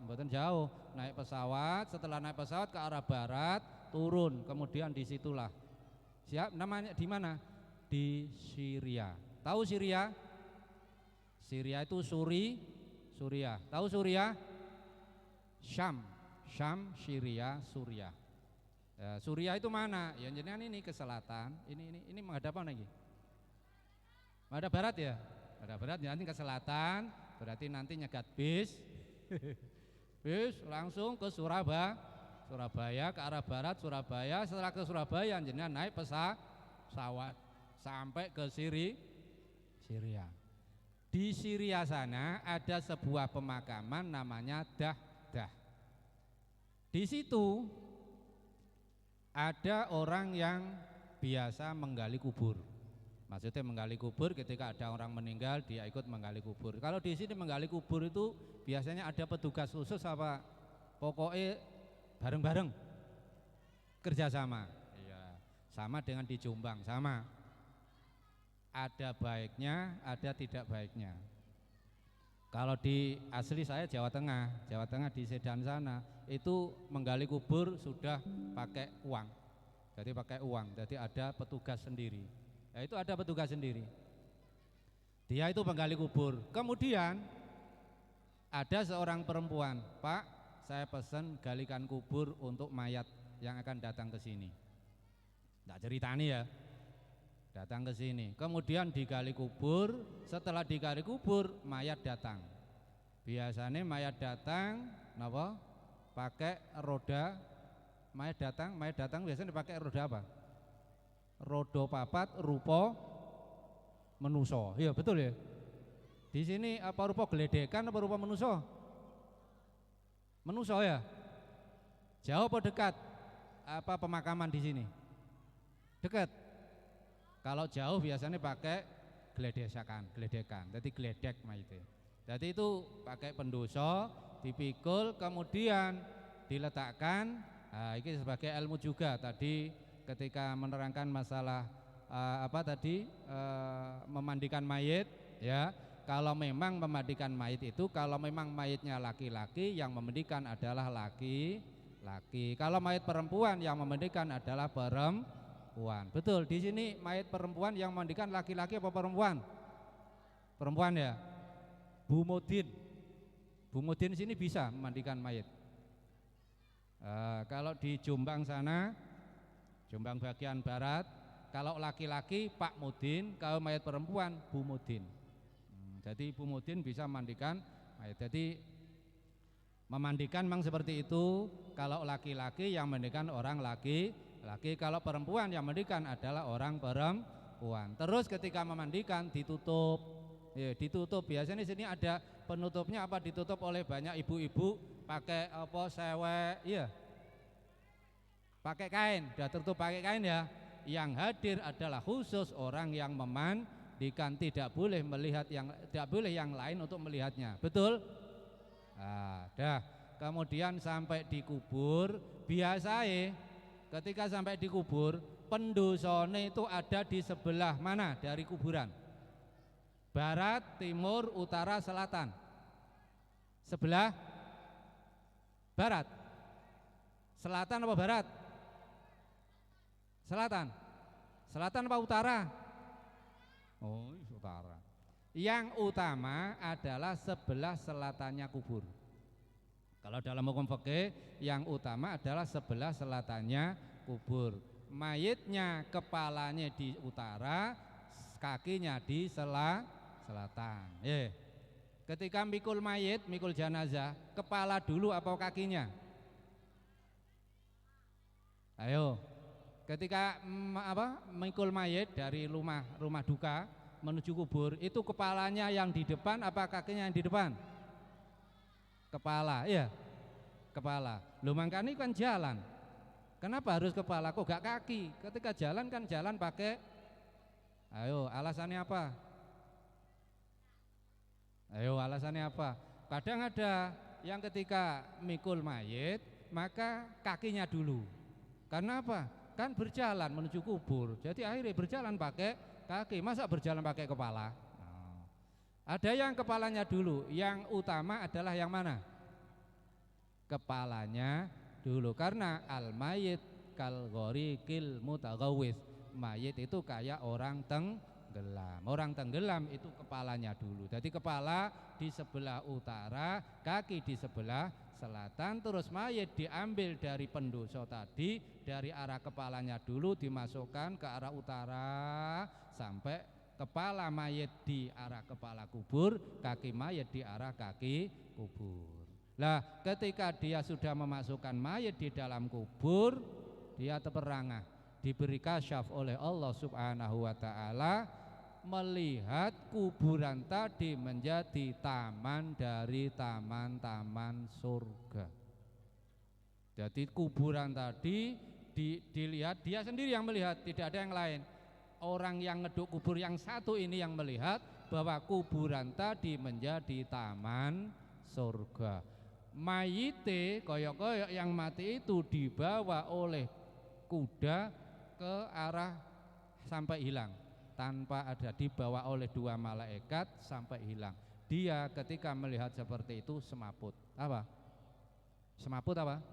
mboten jauh, naik pesawat. Setelah naik pesawat ke arah barat, turun, kemudian disitulah. Siap, namanya di mana? Di Syria. Tahu Syria? Syria itu Suriah. Tahu Suriah? Syam, Syria, Suriah. Suriah itu mana? Ya jenengan ini ke selatan. Ini menghadap apa lagi? Menghadap barat ya? Menghadap barat nanti ke selatan, berarti nanti nyegat bis. Bis langsung ke Surabaya ke arah barat Surabaya. Setelah ke Surabaya jenengan naik pesawat sampai ke Syria. Di Syria sana ada sebuah pemakaman namanya Dah. Di situ Ada orang yang biasa menggali kubur. Maksudnya menggali kubur ketika ada orang meninggal dia ikut menggali kubur. Kalau di sini menggali kubur itu biasanya ada petugas khusus apa? Pokoknya bareng-bareng kerjasama. Iya, sama dengan di Jombang sama. Ada baiknya, ada tidak baiknya. Kalau di asli saya Jawa Tengah di Sedan sana itu menggali kubur sudah pakai uang. Jadi pakai uang, jadi ada petugas sendiri. Ya, itu ada petugas sendiri. Dia itu menggali kubur. Kemudian ada seorang perempuan, Pak, saya pesan galikan kubur untuk mayat yang akan datang ke sini. Nggak ceritani ya. Datang ke sini, kemudian digali kubur. Setelah digali kubur, mayat datang. Biasanya mayat datang, kenapa? Pakai roda. Mayat datang biasanya pakai roda apa? Roda papat, rupa menuso. Iya betul ya. Di sini apa rupa geledekan apa rupa menuso? Menuso ya. Jauh apa dekat? Apa pemakaman di sini? Dekat. Kalau jauh biasanya pakai geledekan, jadi geledek mayite. Jadi itu pakai pendoso, dipikul, kemudian diletakkan. Nah, ini sebagai ilmu juga tadi ketika menerangkan masalah memandikan mayit, ya. Kalau memang memandikan mayit itu, kalau memang mayitnya laki-laki, yang memandikan adalah laki-laki. Kalau mayit perempuan, yang memandikan adalah perempuan. Betul, di sini mayat perempuan yang mandikan laki-laki apa perempuan? Perempuan ya. Bu Mudin sini bisa memandikan mayat. Kalau di Jombang sana, Jombang bagian barat, kalau laki-laki Pak Mudin, kalau mayat perempuan Bu Mudin. Jadi Bu Mudin bisa memandikan mayat. Jadi memandikan memang seperti itu. Kalau laki-laki yang memandikan orang laki-laki, kalau perempuan yang memandikan adalah orang perempuan. Terus ketika memandikan ditutup, ya, ditutup. Biasanya di sini ada penutupnya apa? Ditutup oleh banyak ibu-ibu pakai apa? Sewek, iya. Pakai kain, sudah tertutup pakai kain ya. Yang hadir adalah khusus orang yang memandikan, tidak boleh yang lain untuk melihatnya. Betul? Nah, dah. Kemudian sampai dikubur, biasanya ketika sampai dikubur, pendosone itu ada di sebelah mana dari kuburan? Barat, timur, utara, selatan. Sebelah barat. Selatan apa barat? Selatan. Selatan apa utara? Oh, utara. Yang utama adalah sebelah selatannya kubur. Kalau dalam hukum fikih yang utama adalah sebelah selatannya kubur. Mayitnya kepalanya di utara, kakinya di selatan. Ketika mikul mayit, mikul jenazah, kepala dulu apa kakinya? Ayo. Ketika mikul mayit dari rumah duka menuju kubur, itu kepalanya yang di depan apa kakinya yang di depan? Kepala, iya. Kepala. Loh, makanya kan jalan. Kenapa harus kepala kok gak kaki? Ketika jalan kan jalan pakai. Ayo, alasannya apa? Kadang ada yang ketika mikul mayit maka kakinya dulu. Karena apa? Kan berjalan menuju kubur. Jadi akhirnya berjalan pakai kaki. Masa berjalan pakai kepala? Ada yang kepalanya dulu, yang utama adalah yang mana? Kepalanya dulu, karena al-mayit kal ghariqil mutaghawwis. Mayit itu kayak orang tenggelam. Orang tenggelam itu kepalanya dulu. Jadi kepala di sebelah utara, kaki di sebelah selatan, terus mayit diambil dari pendoso tadi, dari arah kepalanya dulu dimasukkan ke arah utara sampai kepala mayit di arah kepala kubur, kaki mayit di arah kaki kubur. Nah, ketika dia sudah memasukkan mayit di dalam kubur, dia terperangah, diberi kasyaf oleh Allah Subhanahu wa taala, melihat kuburan tadi menjadi taman dari taman-taman surga. Jadi kuburan tadi dilihat, dia sendiri yang melihat, tidak ada yang lain. Orang yang ngeduk kubur yang satu ini yang melihat bahwa kuburan tadi menjadi taman surga. Mayite koyok-koyok yang mati itu dibawa oleh kuda ke arah sampai hilang, tanpa ada, dibawa oleh 2 malaikat sampai hilang. Dia ketika melihat seperti itu semaput. Apa? Semaput apa?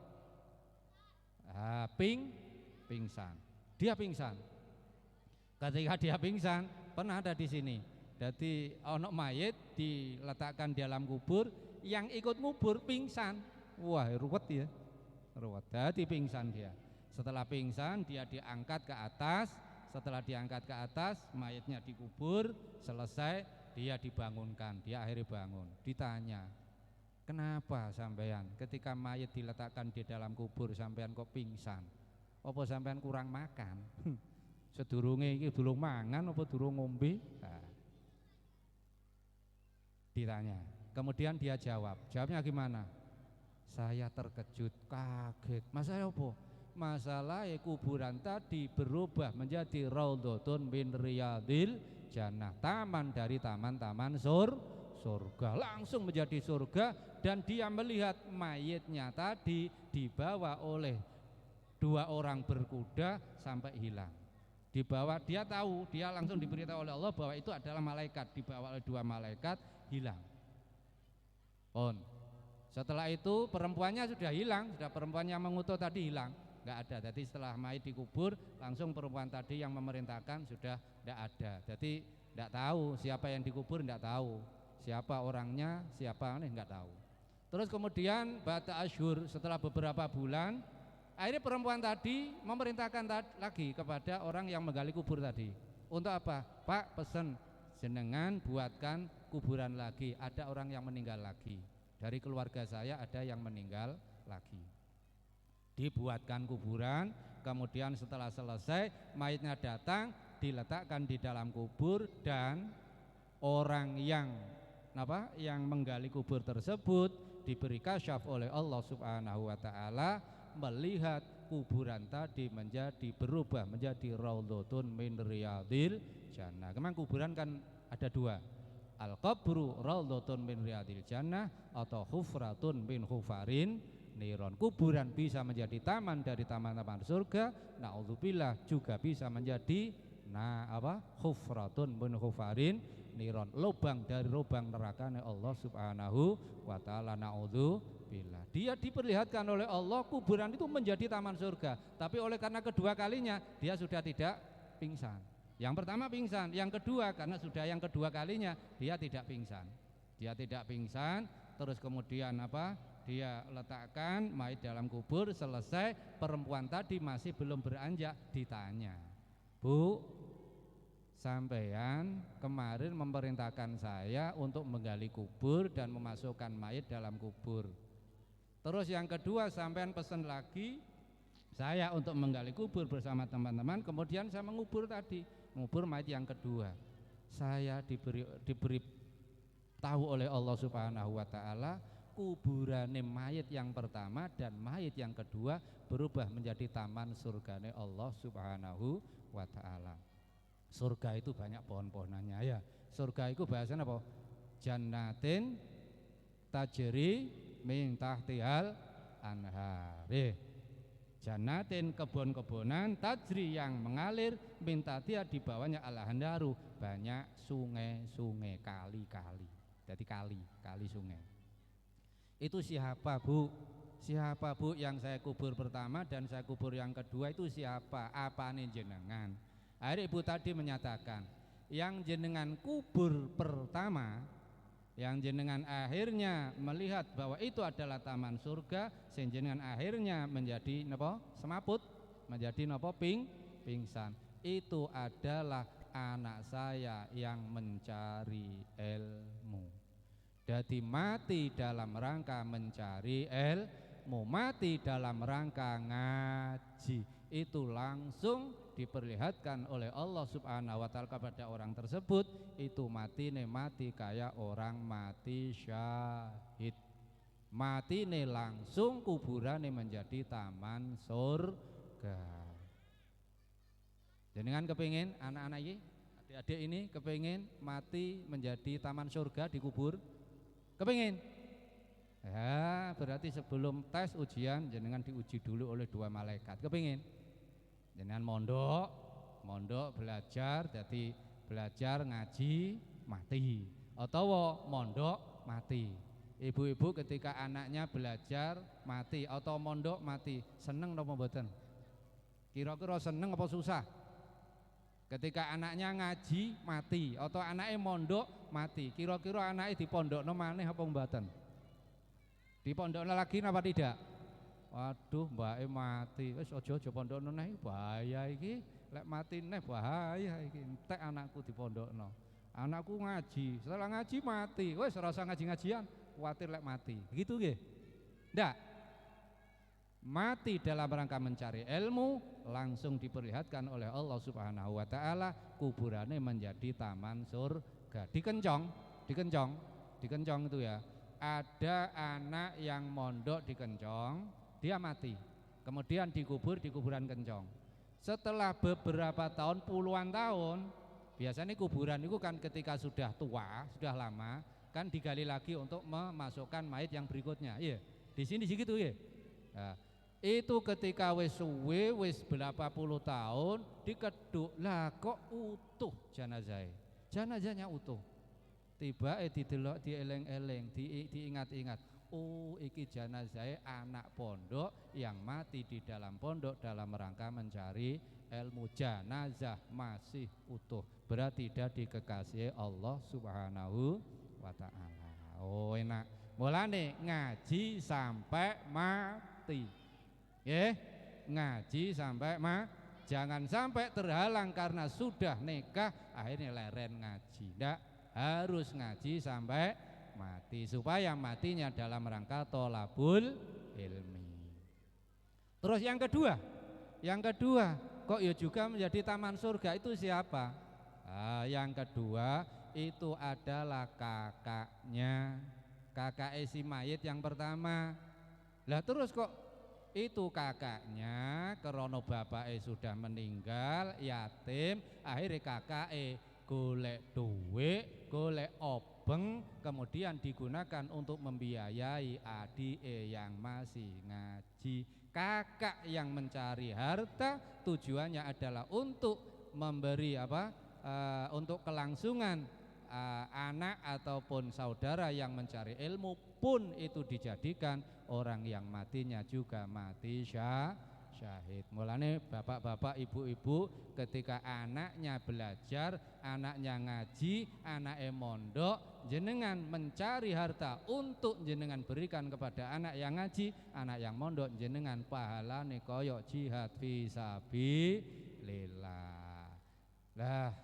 Pingsan. Dia pingsan. Ketika dia pingsan, pernah ada di sini. Jadi ono mayit diletakkan di dalam kubur, yang ikut ngubur pingsan. Wah, ruwet ya. Ruwet. Jadi pingsan dia. Setelah pingsan dia diangkat ke atas. Setelah diangkat ke atas, mayitnya dikubur, selesai, dia dibangunkan. Dia akhirnya bangun. Ditanya, kenapa sampean ketika mayit diletakkan di dalam kubur sampean kok pingsan? Apa sampean kurang makan? Sedurunge iki durung mangan apa durung ngombe? Nah, ditanya. Kemudian dia jawab. Jawabnya gimana? Saya terkejut, kaget. Masalah apa? Masalah kuburan tadi berubah menjadi raudhatun min riyadil jannah, taman dari taman-taman surga, langsung menjadi surga. Dan dia melihat mayitnya tadi dibawa oleh 2 orang berkuda sampai hilang. Dibawa, dia tahu, dia langsung diberitahu oleh Allah bahwa itu adalah malaikat, dibawa oleh 2 malaikat, hilang. Setelah itu perempuannya sudah hilang, sudah perempuan yang mengutuk tadi hilang, nggak ada. Jadi setelah mayit dikubur, langsung perempuan tadi yang memerintahkan sudah tidak ada. Jadi tidak tahu siapa yang dikubur, tidak tahu siapa orangnya, siapa ini nggak tahu. Terus kemudian ba'da asyhur, setelah beberapa bulan, akhirnya perempuan tadi memerintahkan lagi kepada orang yang menggali kubur tadi. Untuk apa? Pak, pesen jenengan buatkan kuburan lagi, ada orang yang meninggal lagi. Dari keluarga saya ada yang meninggal lagi. Dibuatkan kuburan, kemudian setelah selesai mayitnya datang, diletakkan di dalam kubur, dan orang yang menggali kubur tersebut diberi kasyaf oleh Allah Subhanahu wa taala, melihat kuburan tadi berubah menjadi raudhatun min riyadil jannah. Memang kuburan kan ada 2. Al-qabru raudhatun min riyadil jannah atau hufratun min hufarin niron. Kuburan bisa menjadi taman dari taman-taman surga. Naudzubillah juga bisa menjadi hufratun min hufarin niron, lubang dari lubang neraka Allah Subhanahu wa taala. Naudzubillah. Dia diperlihatkan oleh Allah kuburan itu menjadi taman surga, tapi oleh karena kedua kalinya dia sudah tidak pingsan. Yang pertama pingsan, yang kedua karena sudah yang kedua kalinya dia tidak pingsan. Dia tidak pingsan, terus kemudian dia letakkan mayit dalam kubur, selesai, perempuan tadi masih belum beranjak, ditanya, Bu, sampean kemarin memerintahkan saya untuk menggali kubur dan memasukkan mayit dalam kubur. Terus yang kedua sampean pesan lagi saya untuk menggali kubur bersama teman-teman, kemudian saya mengubur tadi, mengubur mayit yang kedua. Saya diberi tahu oleh Allah Subhanahu wa taala, kuburane mayit yang pertama dan mayit yang kedua berubah menjadi taman surgane Allah Subhanahu wa taala. Surga itu banyak pohon-pohonannya ya. Surga itu bahasanya apa? Jannatin tajri min tahtihal anhar. Jannatin, kebun-kebunan, tajri yang mengalir, min tahtiha di bawahnya al-anharu, banyak sungai-sungai, kali-kali. Jadi kali sungai. Itu siapa, Bu? Siapa, Bu, yang saya kubur pertama dan saya kubur yang kedua itu siapa? Apane jenengan? Akhirnya ibu tadi menyatakan, yang jenengan kubur pertama, yang jenengan akhirnya melihat bahwa itu adalah taman surga, sing jenengan akhirnya menjadi semaput, menjadi pingsan. Itu adalah anak saya yang mencari ilmu. Jadi mati dalam rangka mencari ilmu, mati dalam rangka ngaji, itu langsung diperlihatkan oleh Allah Subhanahu wa taala kepada orang tersebut, itu mati kayak orang mati syahid. Mati langsung kuburane menjadi taman surga. surga. Jenengan kepingin anak-anak ini, adik-adik ini kepingin mati menjadi taman surga dikubur? Kepingin? Ya, berarti sebelum tes ujian jenengan diuji dulu oleh dua malaikat. Kepingin? Jenengan mondok belajar, jadi belajar ngaji mati, atau mondok mati. Ibu-ibu ketika anaknya belajar mati atau mondok mati, seneng napa mboten? Kira-kira seneng apa susah? Ketika anaknya ngaji mati atau anaknya mondok mati, kira-kira anaknya di pondokno maneh apa mboten? Di pondokno lagi napa tidak? Waduh, mbake mati. Wis aja pondokno neh, bahaya iki. Lek mati neh bahaya iki. Entek anakku di pondokno. Anakku ngaji, setelah ngaji mati. Wis ora usah ngaji-ngajian, kuwatir lek mati. Gitu nggih? Ndak. Mati dalam rangka mencari ilmu langsung diperlihatkan oleh Allah Subhanahu wa taala, kuburannya menjadi taman surga. Dikencong itu ya. Ada anak yang mondok di Kencong, dia mati. Kemudian dikubur di kuburan Kencong. Setelah beberapa tahun, puluhan tahun, biasanya kuburan itu kan ketika sudah tua, sudah lama, kan digali lagi untuk memasukkan mayat yang berikutnya. Iya. Di sini segitu ya. Nah, itu ketika wis suwe, wis berapa puluh tahun dikeduk, lah kok utuh jenazahnya utuh. Tiba didelok, dieleng-eleng, diingat-ingat, oh iki jenazah anak pondok yang mati di dalam pondok dalam rangka mencari ilmu. Jenazah masih utuh, berarti dia dikekasihi Allah Subhanahu wa taala. Oh enak, mulane ngaji sampai mati. Ngaji sampai jangan sampai terhalang karena sudah nikah akhirnya leren ngaji. Ndak, harus ngaji sampai mati supaya matinya dalam rangka tholabul ilmi. Terus yang kedua kok ya juga menjadi taman surga itu siapa? Yang kedua itu adalah kakaknya, kakak si mayit yang pertama. Lah terus kok itu kakaknya kerono bapake sudah meninggal yatim, akhirnya kakake golek duit, golek obeng, kemudian digunakan untuk membiayai adike yang masih ngaji. Kakak yang mencari harta tujuannya adalah untuk memberi untuk kelangsungan anak ataupun saudara yang mencari ilmu pun itu dijadikan orang yang matinya juga mati syahid. Mulane bapak-bapak, ibu-ibu ketika anaknya belajar, anaknya ngaji, anaknya mondok, jenengan mencari harta untuk jenengan berikan kepada anak yang ngaji, anak yang mondok, jenengan pahalane koyok jihad fisabilillah. Lah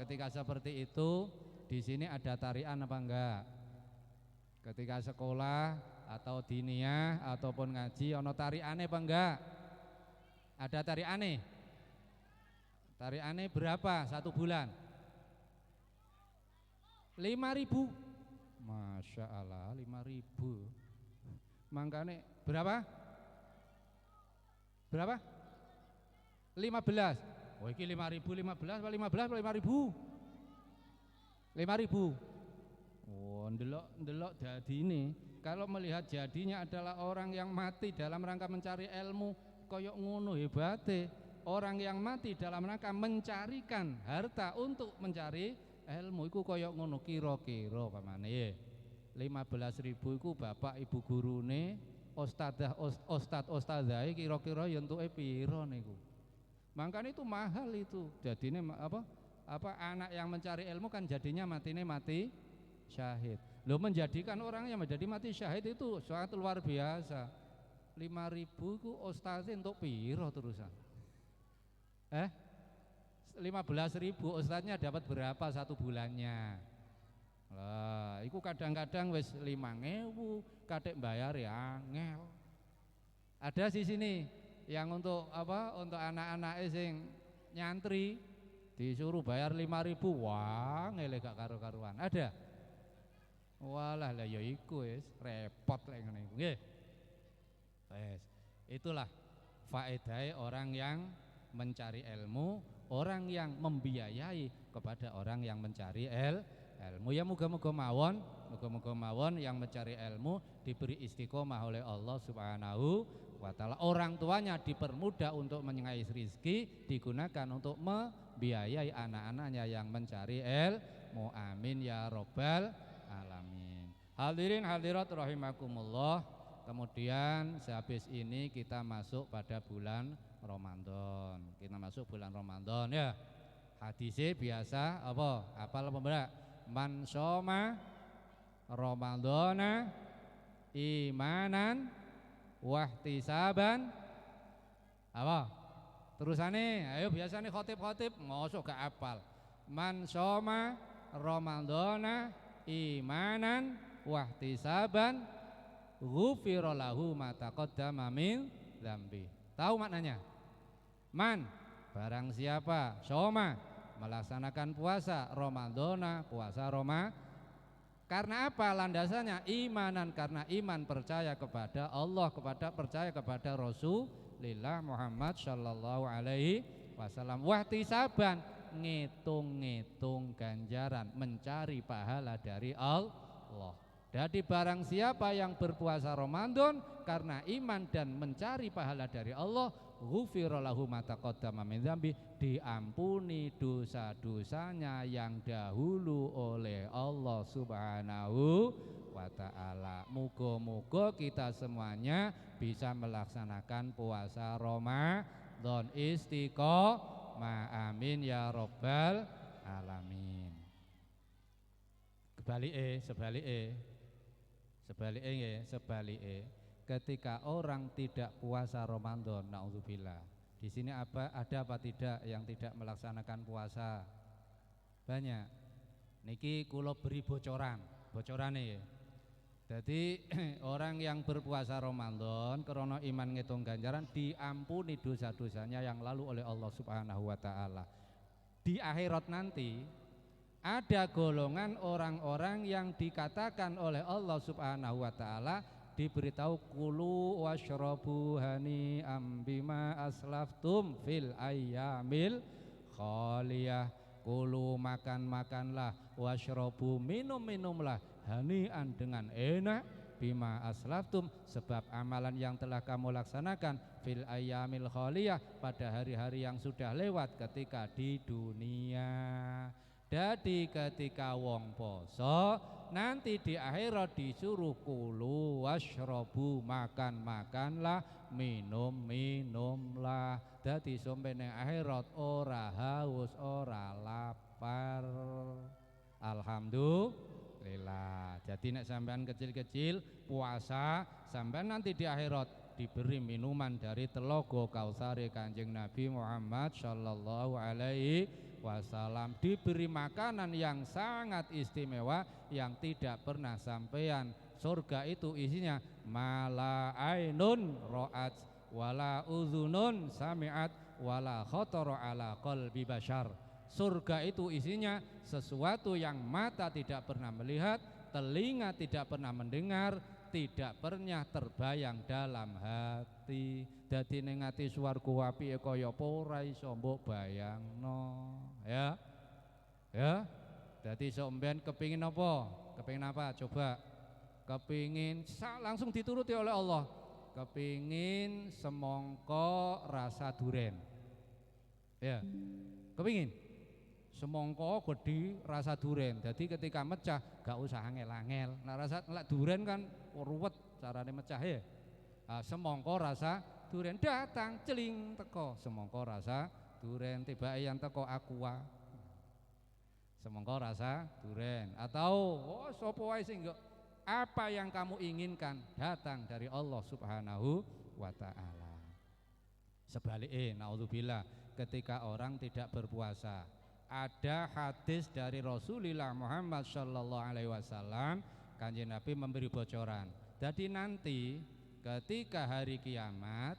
ketika seperti itu, di sini ada tarian apa enggak? Ketika sekolah atau diniyah ataupun ngaji, ono tariane apa enggak? Ada tariane? Tariane berapa satu bulan? 5.000. Masya Allah, 5.000. Makanya berapa? 15. Oh iki 5.015 apa 15 apa 5.000? 5.000. Oh, ndelok jadi ini. Kalau melihat jadinya adalah orang yang mati dalam rangka mencari ilmu, koyok ngono hebate. Orang yang mati dalam rangka mencarikan harta untuk mencari ilmu iku koyok ngono kira-kira pamane. 15.000 iku bapak ibu gurune, ustadzah kira-kira ya entuke pira niku. Makanya itu mahal itu. Jadine anak yang mencari ilmu kan jadinya matine mati syahid. Loh, menjadikan orang yang menjadi mati syahid itu suatu luar biasa. 5.000 itu ustaznya untuk piro terusan? 15.000 ustaznya dapat berapa satu bulannya? Lah, itu kadang-kadang wis 5.000, kadek bayar ya angel. Ada di sini yang untuk untuk anak-anak sing nyantri disuruh bayar 5.000, wah ngele gak karu-karuan. Ada? Walah lah ya iku wis repot lek ngene iku nggih. Wes, itulah faedahnya orang yang mencari ilmu, orang yang membiayai kepada orang yang mencari ilmu. Ya muga-muga mawon yang mencari ilmu diberi istiqomah oleh Allah Subhanahu wa taala. Orang tuanya dipermudah untuk mengais rizki, digunakan untuk membiayai anak-anaknya yang mencari ilmu. Amin ya robbal alamin. Hadirin hadirat rahimakumullah. Kemudian sehabis ini kita masuk pada bulan Ramadan. Kita masuk bulan Ramadan ya. Hadisnya biasa apa? Apal apa enggak? Man shoma Ramadana imanan wahtisaban apa? Terusane ayo biasane khotib-khotib ngosok gak apal. Man shoma Ramadana imanan wahtisaban ghufira lahu ma taqaddama min dzambi. Tahu maknanya? Man, barang siapa shoma melaksanakan puasa Ramadana, puasa Roma. Karena apa landasannya? Imanan, karena iman percaya kepada Allah, percaya kepada Rasulullah Muhammad sallallahu alaihi wasallam. Wahtisaban, ngitung-ngitung ganjaran, mencari pahala dari Allah. Jadi barang siapa yang berpuasa Ramadan karena iman dan mencari pahala dari Allah, ghufira lahu ma taqaddama min dzambi, diampuni dosa-dosanya yang dahulu oleh Allah Subhanahu wa taala. Muga-muga kita semuanya bisa melaksanakan puasa Ramadan istiqomah. Amin ya robbal alamin. Sebaliknya, ketika orang tidak puasa Ramadan, naudzubillah. Di sini ada apa tidak yang tidak melaksanakan puasa? Banyak. Niki kula beri bocorane ya. Jadi orang yang berpuasa Ramadan karena iman ngitung ganjaran diampuni dosa-dosanya yang lalu oleh Allah Subhanahu wa taala. Di akhirat nanti ada golongan orang-orang yang dikatakan oleh Allah Subhanahu wa taala diberitahu kulu washrabu hani'am bima aslaftum fil ayyamil khaliyah. Kulu makanlah, washrabu minumlah hani'an dengan enak, bima aslaftum sebab amalan yang telah kamu laksanakan fil ayyamil khaliyah pada hari-hari yang sudah lewat ketika di dunia. Jadi ketika wong poso nanti di akhirat disuruh kulu washrabu, makanlah, minumlah. Dadi sampai ning akhirat ora haus, ora lapar. Alhamdulillah. Jadi nek sampean kecil-kecil puasa, sampean nanti di akhirat diberi minuman dari telaga Kautsar Kanjeng Nabi Muhammad sallallahu alaihi wasallam, diberi makanan yang sangat istimewa yang tidak pernah sampean. Surga itu isinya mala ainun ra'at wala uzunun sami'at wala khatara ala qalbi bashar. Surga itu isinya sesuatu yang mata tidak pernah melihat, telinga tidak pernah mendengar, tidak pernah terbayang dalam hati. Dadi ning ati swarga apike kaya apa ora iso mbok bayangno, ya. Ya. Dadi sampean kepingin apa? Kepingin apa? Coba. Kepingin langsung dituruti oleh Allah. Kepingin semongko rasa duren. Ya. Kepingin semongko gede rasa duren. Jadi ketika mecah gak usah angel-angel. Nah rasa duren kan ruwet carane mecah ya. Semongko rasa duren datang celing teko, semongko rasa duren tiba yang teko aqua. Semongko rasa duren atau sapa wae sing apa yang kamu inginkan datang dari Allah Subhanahu wa taala. Sebaliknya naudzubillah, ketika orang tidak berpuasa, ada hadis dari Rasulullah Muhammad sallallahu alaihi wasallam, Kanjeng Nabi memberi bocoran. Jadi nanti ketika hari kiamat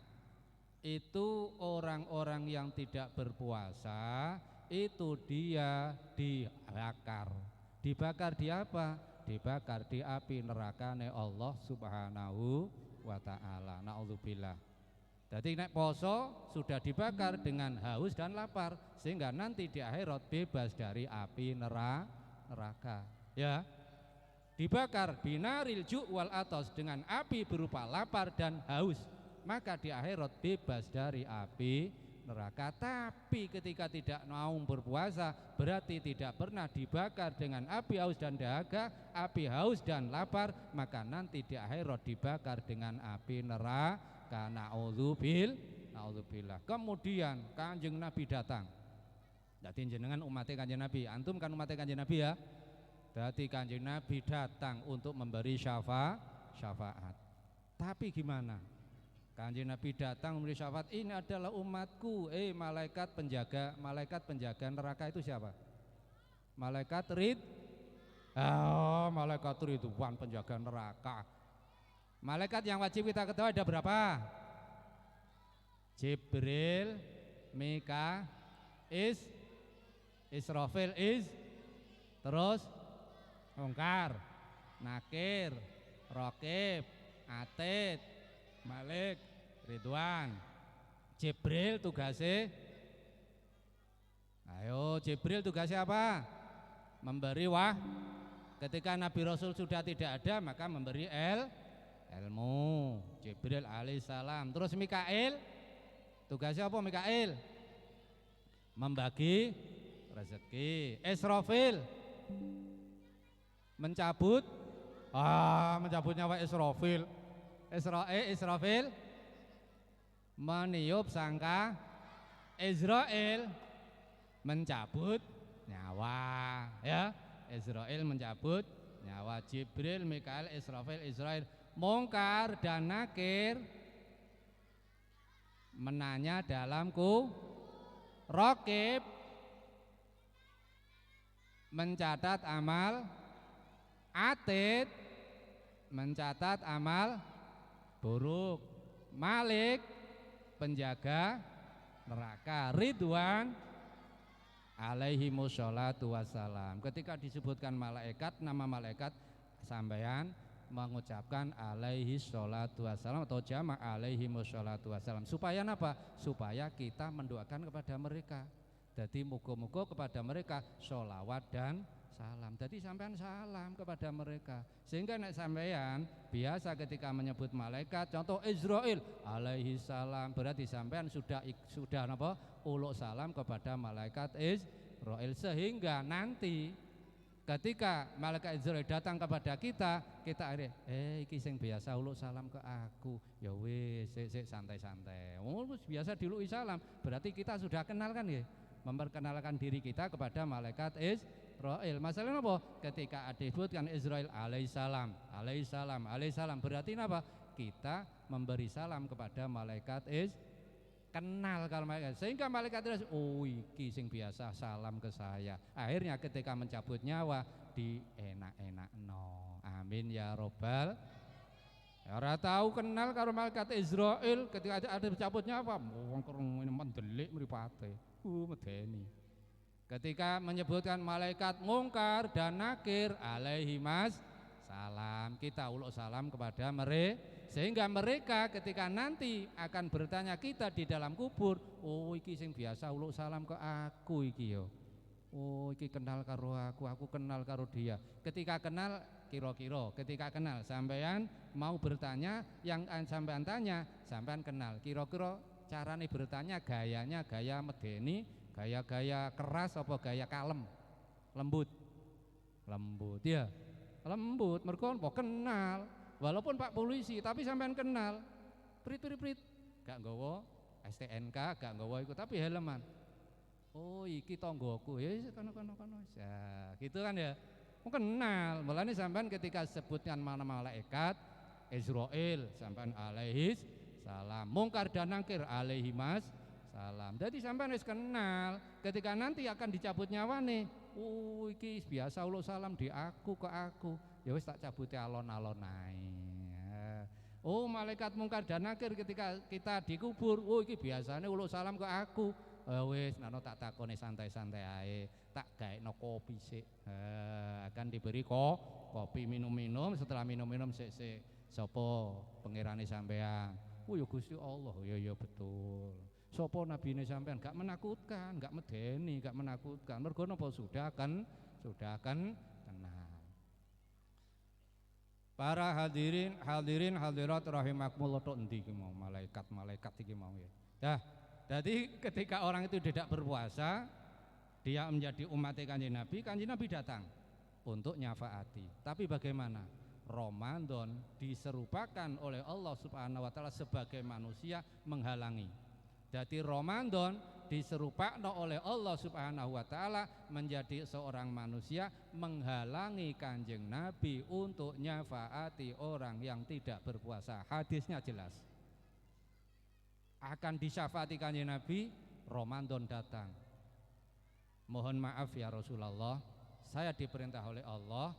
itu orang-orang yang tidak berpuasa itu dia dibakar. Dibakar di apa? Dibakar di api nerakane Allah Subhanahu wa taala. Naudzubillah. Jadi nek poso sudah dibakar dengan haus dan lapar, sehingga nanti di akhirat bebas dari api neraka. Ya, dibakar binaril ju' wal atos, dengan api berupa lapar dan haus, maka di akhirat bebas dari api neraka. Tapi ketika tidak mau berpuasa, berarti tidak pernah dibakar dengan api haus dan dahaga, api haus dan lapar, maka nanti di akhirat dibakar dengan api neraka. Na'udzubillah. Kemudian Kanjeng Nabi datang. Jadi jenengan umatnya Kanjeng Nabi, antum kan umatnya Kanjeng Nabi ya. Jadi Kanjeng Nabi datang untuk memberi syafaat. Tapi gimana? Kanjeng Nabi datang memberi syafaat, ini adalah umatku. Malaikat penjaga neraka itu siapa? Malaikat malaikat Ridwan penjaga neraka. Malaikat yang wajib kita ketahui ada berapa? Jibril, Mika, Israfil, terus Munkar, Nakir, Raqib, Atid, Malik, Ridwan. Jibril tugasnya, Jibril tugasnya apa? Memberi ketika Nabi Rasul sudah tidak ada, maka memberi ilmu. Jibril alaihissalam. Terus Mikail tugasnya apa? Mikail membagi rezeki. Israfil mencabut nyawa Israfil. Israfil meniup sangka. Israel mencabut nyawa, ya. Israel mencabut nyawa. Jibril, Mikail, Israfil, Israel. Munkar dan Nakir menanya dalamku. Raqib mencatat amal. Atid mencatat amal buruk. Malik penjaga neraka. Ridwan alaihimusholatu wassalam. Ketika disebutkan malaikat, nama malaikat, sampeyan mengucapkan alaihi sholatu wassalam atau jamak alaihimusholatu wassalam. Supaya apa? Supaya kita mendoakan kepada mereka. Jadi muga-muga kepada mereka sholawat dan salam. Jadi sampean salam kepada mereka. Sehingga nek sampean biasa ketika menyebut malaikat, contoh Israel alaihi salam, berarti sampean sudah apa? Uluk salam kepada malaikat Israel. Sehingga nanti ketika malaikat Israel datang kepada kita iki sing biasa uluk salam ke aku. Ya wis, sik santai-santai. Biasa dilui salam, berarti kita sudah kenal kan ya? Memperkenalkan diri kita kepada malaikat Israel. Masalahnya apa? Ketika disebutkan Israel alaihissalam, berarti apa? Kita memberi salam kepada malaikat kenal kalau malaikat. Sehingga malaikat Israel, iki sing biasa salam ke saya. Akhirnya ketika mencabut nyawa di enak-enakno. Amin ya robbal. Ora tahu kenal karo malaikat Israel, ketika ada mencabut nyawa, wong kereng mendelik mripate. Medeni. Ketika menyebutkan malaikat Munkar dan Nakir alaihimas salam, kita uluk salam kepada mereka, sehingga mereka ketika nanti akan bertanya kita di dalam kubur, iki sing biasa uluk salam ke aku iki yo. Iki kenal karo aku kenal karo dia. Ketika kenal, kira-kira ketika kenal sampean mau bertanya, yang sampean tanya sampean kenal, kira-kira carane bertanya gayanya gaya medeni, gaya keras apa gaya kalem? Lembut ya, lembut. Mergo kenal, walaupun Pak Polisi tapi sampean kenal. Prit gak nggawa STNK, gak nggawa iku tapi helman. Iki tanggoku ya kono. Ya, gitu kan ya. Kenal. Mulane sampean ketika sebutkan mana malaikat Israel sampean alaihis salam, Munkar dan Nakir alaihimas salam. Jadi sampean wis kenal. Ketika nanti akan dicabut nyawane, iki biasa uluk salam di aku ke aku. Ya wis tak cabuti alon-alon ae. Malaikat Munkar dan Nakir ketika kita dikubur, iki biasanya uluk salam ke aku. Wis nano tak takone santai-santai ae. Tak gaekno kopi sik. Akan diberi kopi minum-minum, setelah minum-minum sik sapa pangerane sampean. Oh ya Gusti Allah, ya betul. Sopo nabine sampean gak menakutkan, gak medeni, gak menakutkan. Mergo napa sudah akan tenang. Para hadirin hadirat rahimakumullah, tok endi iki mau malaikat iki mau ya. Dah, jadi ketika orang itu tidak berpuasa, dia menjadi umat Kanjeng Nabi datang untuk nyafaati. Tapi bagaimana? Ramadan diserupakan oleh Allah Subhanahu wa taala sebagai manusia menghalangi. Jadi Ramadan diserupakan oleh Allah Subhanahu wa taala menjadi seorang manusia menghalangi Kanjeng Nabi untuk nyafaati orang yang tidak berpuasa. Hadisnya jelas. Akan disyafaati Kanjeng Nabi, Ramadan datang. Mohon maaf ya Rasulullah, saya diperintah oleh Allah,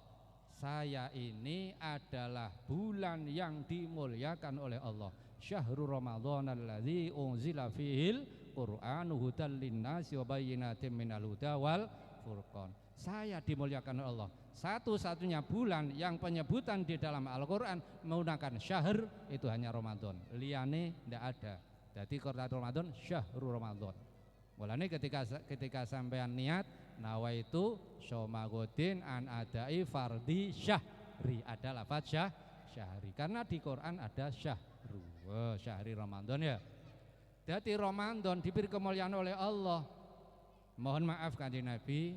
saya ini adalah bulan yang dimuliakan oleh Allah. Syahrul Ramadan alladzi unzila fihil Qur'anu hudal linnasi wa bayyinatin minal huda wal furqan. Saya dimuliakan oleh Allah. Satu-satunya bulan yang penyebutan di dalam Al-Qur'an menggunakan syahr itu hanya Ramadan. Liyane tidak ada. Jadi Qur'atul Ramadan syahrul Ramadan. Mulane ketika sampean niat nawaitu somagodin an adai fardi syahri, ada lafaz syahri karena di Quran ada syahru, syahri Ramadan ya. Jadi Ramadan diberi kemuliaan oleh Allah. Mohon maaf Kanjeng Nabi,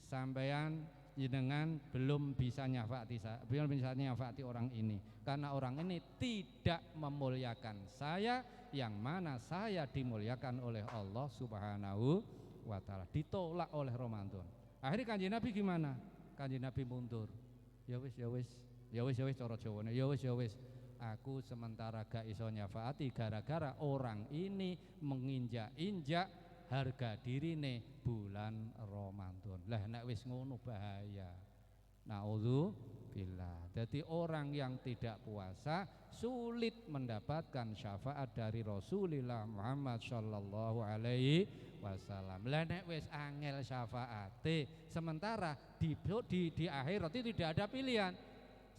sampean jenengan belum bisa nyafati orang ini karena orang ini tidak memuliakan saya, yang mana saya dimuliakan oleh Allah Subhanahu wa taala, ditolak oleh Ramadan. Akhirnya Kanjeng Nabi gimana? Kanjeng Nabi mundur. Ya wis cara Jawane, ya wis. Aku sementara gak iso nyafaati gara-gara orang ini menginjak-injak harga dirine bulan Ramadan. Lah nek wis ngono bahaya. Naudzubillah. Jadi orang yang tidak puasa sulit mendapatkan syafaat dari Rasulullah Muhammad sallallahu alaihi wasallam. Lah nek wis angel syafaate, sementara di akhirat itu tidak ada pilihan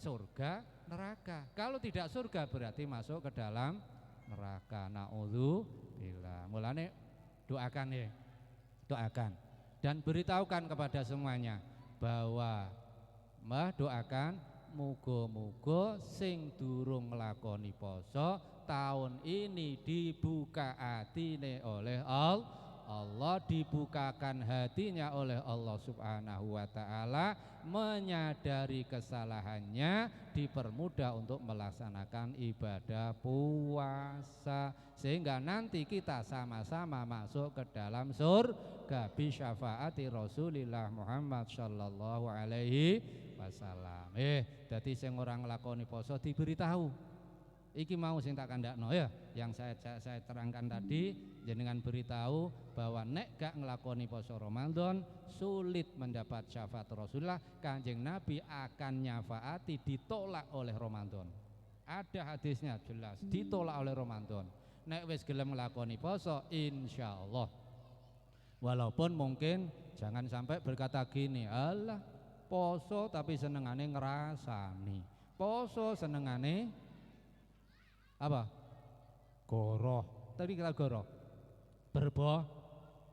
surga neraka. Kalau tidak surga berarti masuk ke dalam neraka. Naudzubillah. Mulane doakan ya, doakan dan beritahukan kepada semuanya bahwa doakan muga-muga sing durung nglakoni poso tahun ini dibuka atine oleh Allah, dibukakan hatinya oleh Allah Subhanahu wa taala, menyadari kesalahannya, dipermudah untuk melaksanakan ibadah puasa sehingga nanti kita sama-sama masuk ke dalam surga bi syafaati Rasulillah Muhammad sallallahu alaihi wasallam. Dadi sing ora nglakoni poso diberitahu. Iki mau sing tak kandakno ya, yang saya terangkan tadi, jenengan beritahu bahwa nek gak nglakoni poso Ramadan sulit mendapat syafaat Rasulullah. Kanjeng Nabi akan nyafaati, ditolak oleh Ramadan. Ada hadisnya jelas, ditolak oleh Ramadan. Nek wis gelem nglakoni poso insyaallah. Walaupun mungkin jangan sampai berkata gini, alah poso tapi senengane ngrasani. Poso senengane apa? Goroh. Tadi kita goroh. Berboh.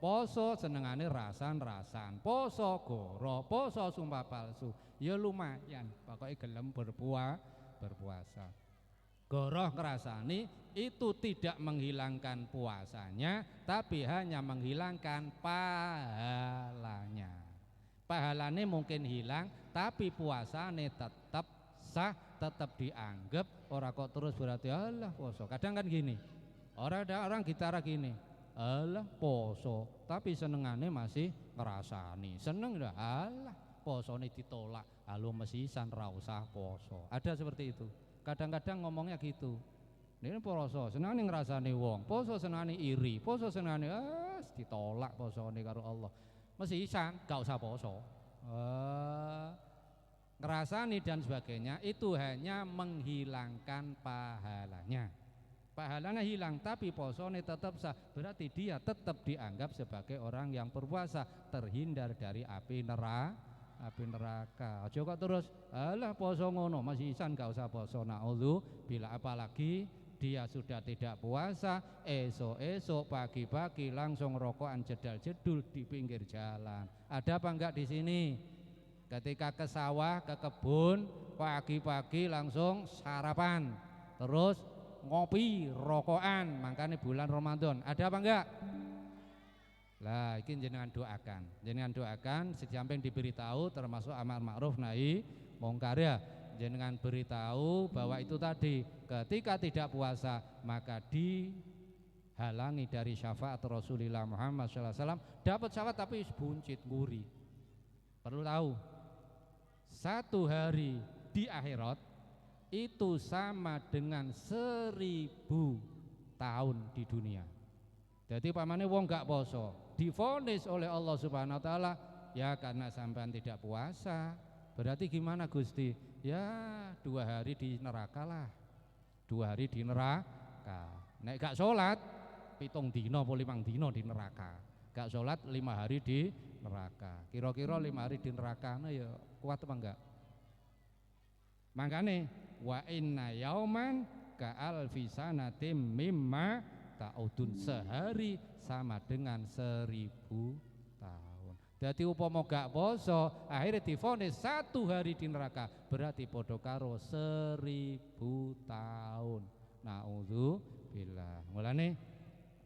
Poso senengane rasan-rasan. Poso goroh, poso sumpah palsu. Ya lumayan, pokoknya gelem berpuasa. Goroh ngrasani itu tidak menghilangkan puasanya, tapi hanya menghilangkan pahalanya. Pahalane mungkin hilang, tapi puasane tetap sah, tetap dianggap. Ora kok terus berarti alah poso. Kadang kan gini, ada orang gitara gini, alah poso tapi senengane masih ngerasani, seneng dah, alah posone ditolak, halo mesisan ra usah poso. Ada seperti itu, kadang-kadang ngomongnya gitu. Ini poso senengane ngerasani wong, poso senengane iri, poso senengane ditolak posone karo Allah, mesisan gak usah poso. Ngerasani dan sebagainya itu hanya menghilangkan pahalanya. Pahalanya hilang tapi posone tetap sah, berarti dia tetap dianggap sebagai orang yang berpuasa, terhindar dari api neraka. Aja kok terus alah poso ngono masih isan gak usah poso. Naudzu bila apalagi dia sudah tidak puasa, esok-esok pagi-pagi langsung rokokan jedal-jedul di pinggir jalan. Ada apa enggak di sini? Ketika ke sawah, ke kebun, pagi-pagi langsung sarapan, terus ngopi, rokokan, makanya bulan Ramadan. Ada apa enggak? Lah, ini jenengan doakan sejamping diberitahu termasuk amar ma'ruf nahi mungkar ya. Jenengan beritahu bahwa itu tadi ketika tidak puasa maka dihalangi dari syafaat Rasulullah Muhammad SAW. Dapat syafaat tapi buncit nguri. Perlu tahu, 1 hari di akhirat itu sama dengan 1000 tahun di dunia. Jadi pamane wong gak poso divonis oleh Allah Subhanahu wa taala ya karena sampean tidak puasa. Berarti gimana Gusti? Ya 2 hari di neraka lah. 2 hari di neraka. Nek gak sholat 7 dino apa 5 dino di neraka. Gak sholat 5 hari di neraka. Kira-kira 5 hari di neraka nah ya kuat apa enggak? Makanya wa inna yauman ka alfi sanatim mimma ta'udun, sehari sama dengan 1000 tahun. Jadi upama gak poso akhirnya divonis 1 hari di neraka, berarti podo karo 1000 tahun. Naudzubillah. Mulane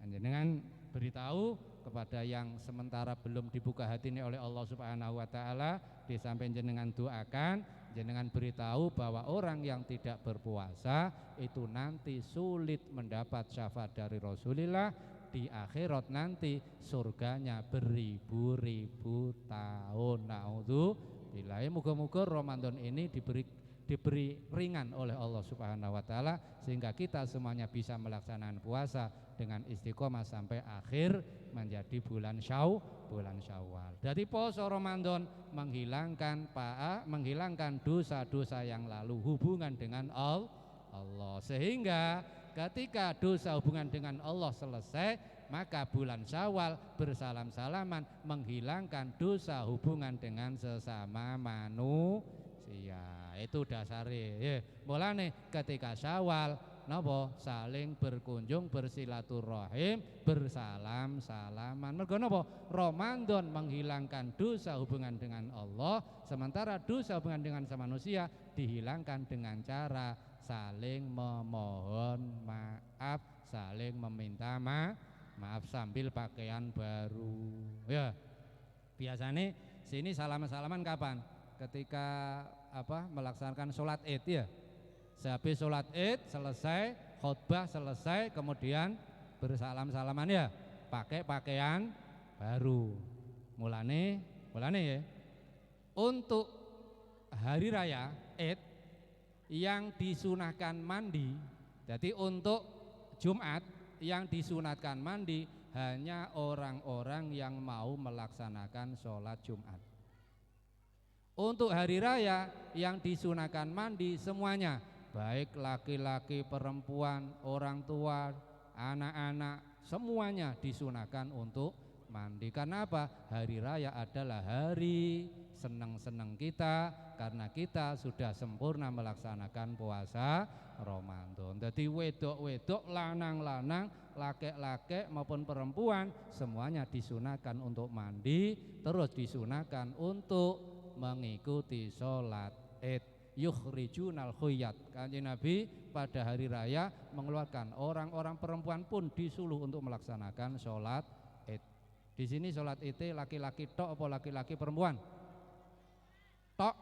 dengan beritahu kepada yang sementara belum dibuka hatinya oleh Allah Subhanahu wa taala, di samping jenengan doakan, jenengan beritahu bahwa orang yang tidak berpuasa itu nanti sulit mendapat syafaat dari Rasulullah. Di akhirat nanti surganya beribu-ribu tahun. Naudzubillah. Moga-moga Ramadan ini diberi ringan oleh Allah Subhanahu wa taala sehingga kita semuanya bisa melaksanakan puasa dengan istiqomah sampai akhir menjadi bulan Syawal. Dari poso Ramadan menghilangkan dosa-dosa yang lalu hubungan dengan Allah, sehingga ketika dosa hubungan dengan Allah selesai, maka bulan Syawal bersalam-salaman menghilangkan dosa hubungan dengan sesama manusia. Itu dasarnya. Mulane ketika Syawal napa saling berkunjung, bersilaturahim, bersalam-salaman. Mergo napa? Ramadan menghilangkan dosa hubungan dengan Allah, sementara dosa hubungan dengan manusia dihilangkan dengan cara saling memohon maaf, saling meminta maaf sambil pakaian baru. Ya. Biasanya sini salaman-salaman kapan? Ketika melaksanakan sholat Id ya. Sehabis sholat Id selesai, khutbah selesai, kemudian bersalam-salaman ya, pakai pakaian baru. Mulane ya. Untuk hari raya Id yang disunahkan mandi, jadi untuk Jumat yang disunahkan mandi hanya orang-orang yang mau melaksanakan sholat Jumat. Untuk hari raya yang disunahkan mandi semuanya, baik laki-laki, perempuan, orang tua, anak-anak, semuanya disunahkan untuk mandi. Karena apa? Hari raya adalah hari senang-senang kita karena kita sudah sempurna melaksanakan puasa Ramadan. Jadi wedok-wedok, lanang-lanang, laki-laki maupun perempuan semuanya disunahkan untuk mandi, terus disunahkan untuk mengikuti sholat Id. Yukhrijunal khuyat. Kanjeng Nabi pada hari raya mengeluarkan orang-orang perempuan pun disuruh untuk melaksanakan sholat Id. Di sini sholat Id laki-laki tok apa laki-laki perempuan? Tok.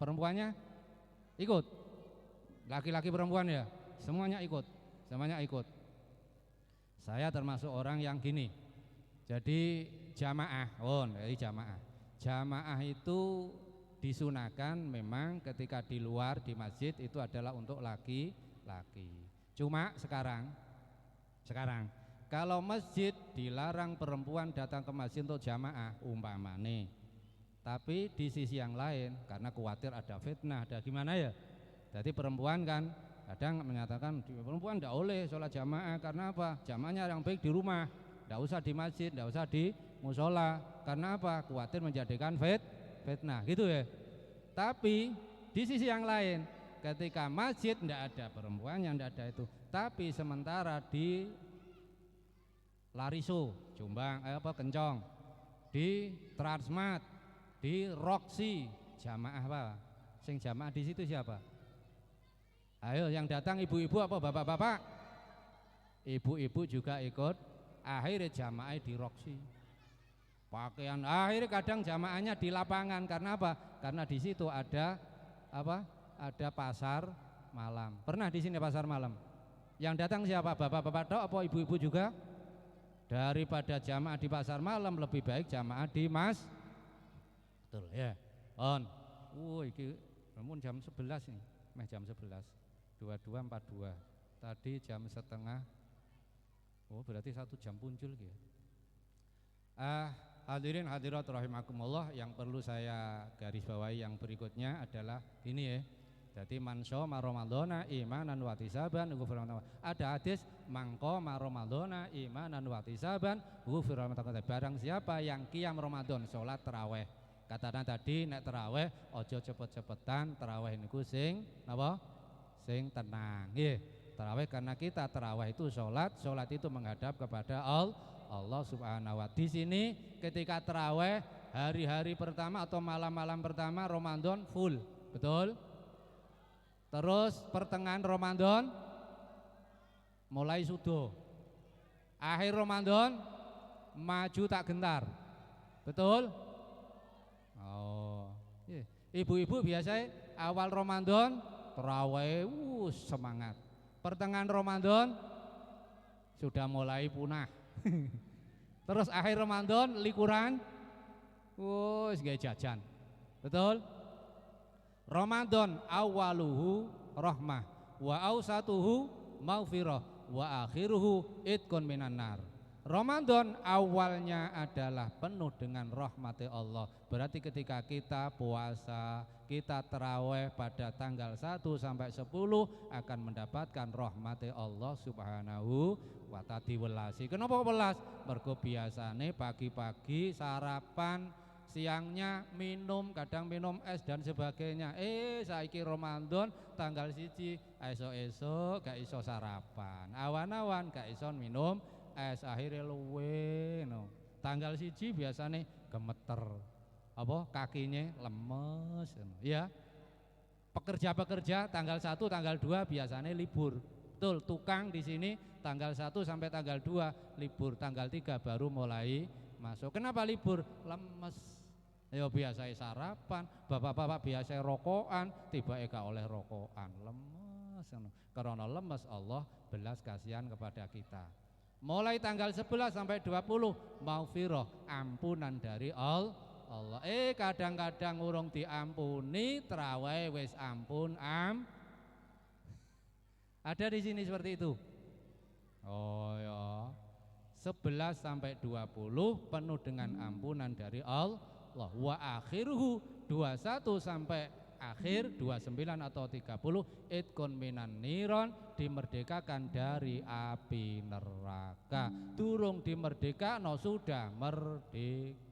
Perempuannya ikut. Laki-laki perempuan ya, semuanya ikut. Saya termasuk orang yang gini. Jadi jamaah, dari jamaah. Jamaah itu disunahkan memang ketika di luar di masjid itu adalah untuk laki-laki. Cuma sekarang kalau masjid dilarang perempuan datang ke masjid untuk jamaah umpamane. Tapi di sisi yang lain karena khawatir ada fitnah, ada gimana ya. Jadi perempuan kan kadang menyatakan perempuan tidak boleh sholat jamaah karena apa? Jamaahnya yang baik di rumah, tidak usah di masjid, tidak usah di musola. Karena apa? Khawatir menjadikan fitnah gitu ya. Tapi di sisi yang lain ketika masjid tidak ada perempuan yang tidak ada itu. Tapi sementara di Lariso, Jombang, Kencong, di Transmart, di Roxy, jamaah apa? Sing jamaah di situ siapa? Ayo yang datang ibu-ibu apa bapak-bapak? Ibu-ibu juga ikut. Akhirnya jamaah di Roxy. Pakaian akhirnya kadang jamaahnya di lapangan karena apa? Karena di situ ada apa? Ada pasar malam. Pernah di sini pasar malam? Yang datang siapa? Bapak-bapak tok apa ibu-ibu juga? Daripada jamaah di pasar malam lebih baik jamaah di betul ya. On. Iki namun jam 11 nih. Jam 11. 22.42. Tadi jam setengah. Oh, berarti 1 jam muncul gitu. Hadirin hadirat rahimakumullah, yang perlu saya garis bawahi yang berikutnya adalah ini ya. Jadi man shoma ramadhana imanan wa ihtisaban ghufrana. Ada hadis mangko ramadhana imanan wa ihtisaban ghufrana. Barang siapa yang qiyam Ramadan salat tarawih. Katanya tadi nek tarawih aja cepet-cepetan, tarawih niku sing napa? Sing tenang. Nggih. Tarawih karena kita tarawih itu salat itu menghadap kepada Allah Subhanahu wa. Di sini ketika tarawih hari-hari pertama atau malam-malam pertama Ramadan full. Betul? Terus pertengahan Ramadan mulai sudo. Akhir Ramadan maju tak gentar. Betul? Oh, iya. Ibu-ibu biasanya awal Ramadan tarawih semangat. Pertengahan Ramadan sudah mulai punah. Terus akhir Ramadan likuran wis gawe jajan. Betul? Ramadan awaluhu rahmah wa ausatuhu maghfirah wa akhiruhu itqun minan nar. Ramadan awalnya adalah penuh dengan rahmat Allah. Berarti ketika kita puasa, kita tarawih pada tanggal 1 sampai 10 akan mendapatkan rahmat Allah Subhanahu wa ta'ala diwelasi. Kenapa welas? Mergo biasane pagi-pagi sarapan, siangnya minum, kadang minum es dan sebagainya. Saiki Ramadan tanggal 1 esok-esok gak iso sarapan. Awan-awan gak iso minum es, akhirnya luwe no. Tanggal 1 biasane gemeter. Apa kakinya lemes ya. Pekerja-pekerja tanggal 1 tanggal 2 biasanya libur. Betul, tukang di sini tanggal 1 sampai tanggal 2 libur, tanggal 3 baru mulai masuk. Kenapa libur? Lemes. Ya biasa sarapan, bapak-bapak biasa rokokan, tiba eka oleh rokokan, lemes. Karena lemes Allah belas kasihan kepada kita. Mulai tanggal 11 sampai 20 maghfirah, ampunan dari Allah. Kadang-kadang urung diampuni, tarawih wis ampun Ada di sini seperti itu. Oh ya. 11 sampai 20 penuh dengan ampunan dari Allah. Wa akhiruhu 21 sampai akhir 29 atau 30 itqun minan niron, dimerdekakan dari api neraka. Durung dimerdekakno sudah merdeka.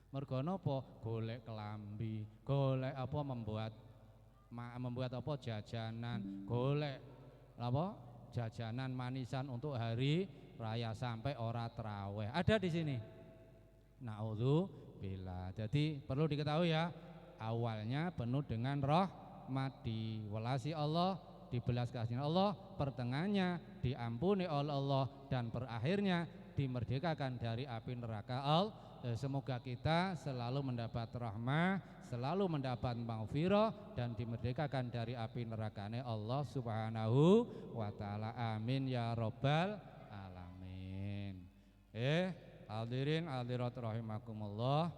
Mergo napa? Golek kelambi, golek apa membuat apa jajanan, golek apa jajanan manisan untuk hari raya sampai ora tarawih. Ada di sini. Naudzubillah. Jadi perlu diketahui ya, awalnya penuh dengan rahmat, diwelasi Allah, dibelas kasihan Allah, pertengahannya diampuni oleh Allah, dan berakhirnya dimerdekakan dari api neraka Allah. Semoga kita selalu mendapat rahmah, selalu mendapat maghfirah, dan dimerdekakan dari api nerakanya Allah Subhanahu wa ta'ala. Amin ya rabbal alamin. Hadirin hadirat rahimakumullah.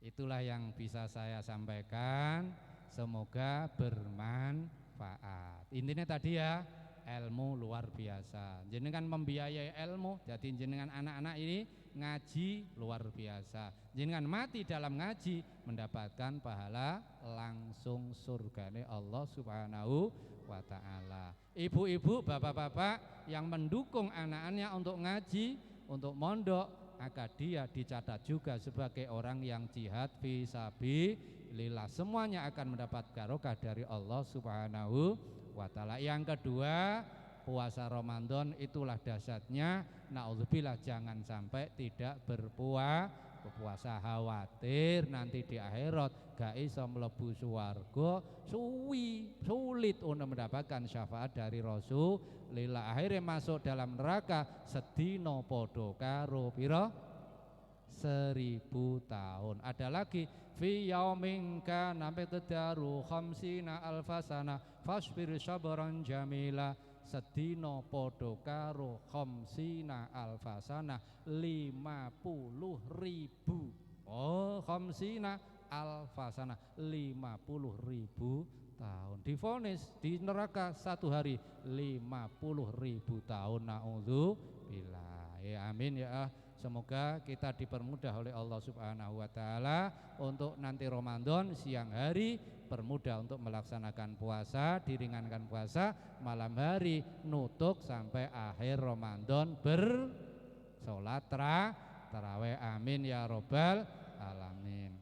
Itulah yang bisa saya sampaikan, semoga bermanfaat. Intinya tadi ya, ilmu luar biasa. Jenengan membiayai ilmu, jadi jenengan anak-anak ini ngaji luar biasa. Jenengan mati dalam ngaji mendapatkan pahala langsung surgane Allah Subhanahu wa ta'ala. Ibu-ibu, bapak-bapak yang mendukung anak-anaknya untuk ngaji, untuk mondok, maka dia dicatat juga sebagai orang yang jihad fi sabilillah. lillah. Semuanya akan mendapat barokah dari Allah Subhanahu wa taala. Yang kedua, puasa Ramadan itulah dahsyatnya. Naudzubillah, jangan sampai tidak berpuasa, khawatir nanti di akhirat gak iso mlebu swarga, sulit untuk mendapatkan syafaat dari Rasulullah. Akhirnya masuk dalam neraka sedina padha karo pira 1000 tahun. Ada lagi fi yaumin kana miqdaru khamsina alfasana fasbir sabran jamila. Sedina padha karo khamsina alfasana 50.000. Oh, khamsina alfasana 50.000 tahun. Divonis di neraka 1 hari 50.000 tahun. Naudzubillah. Ya amin ya. Semoga kita dipermudah oleh Allah Subhanahu wa taala untuk nanti Ramadan siang hari permudah untuk melaksanakan puasa, diringankan puasa, malam hari nutuk sampai akhir Ramadan bersolat tarawih. Amin ya robbal alamin.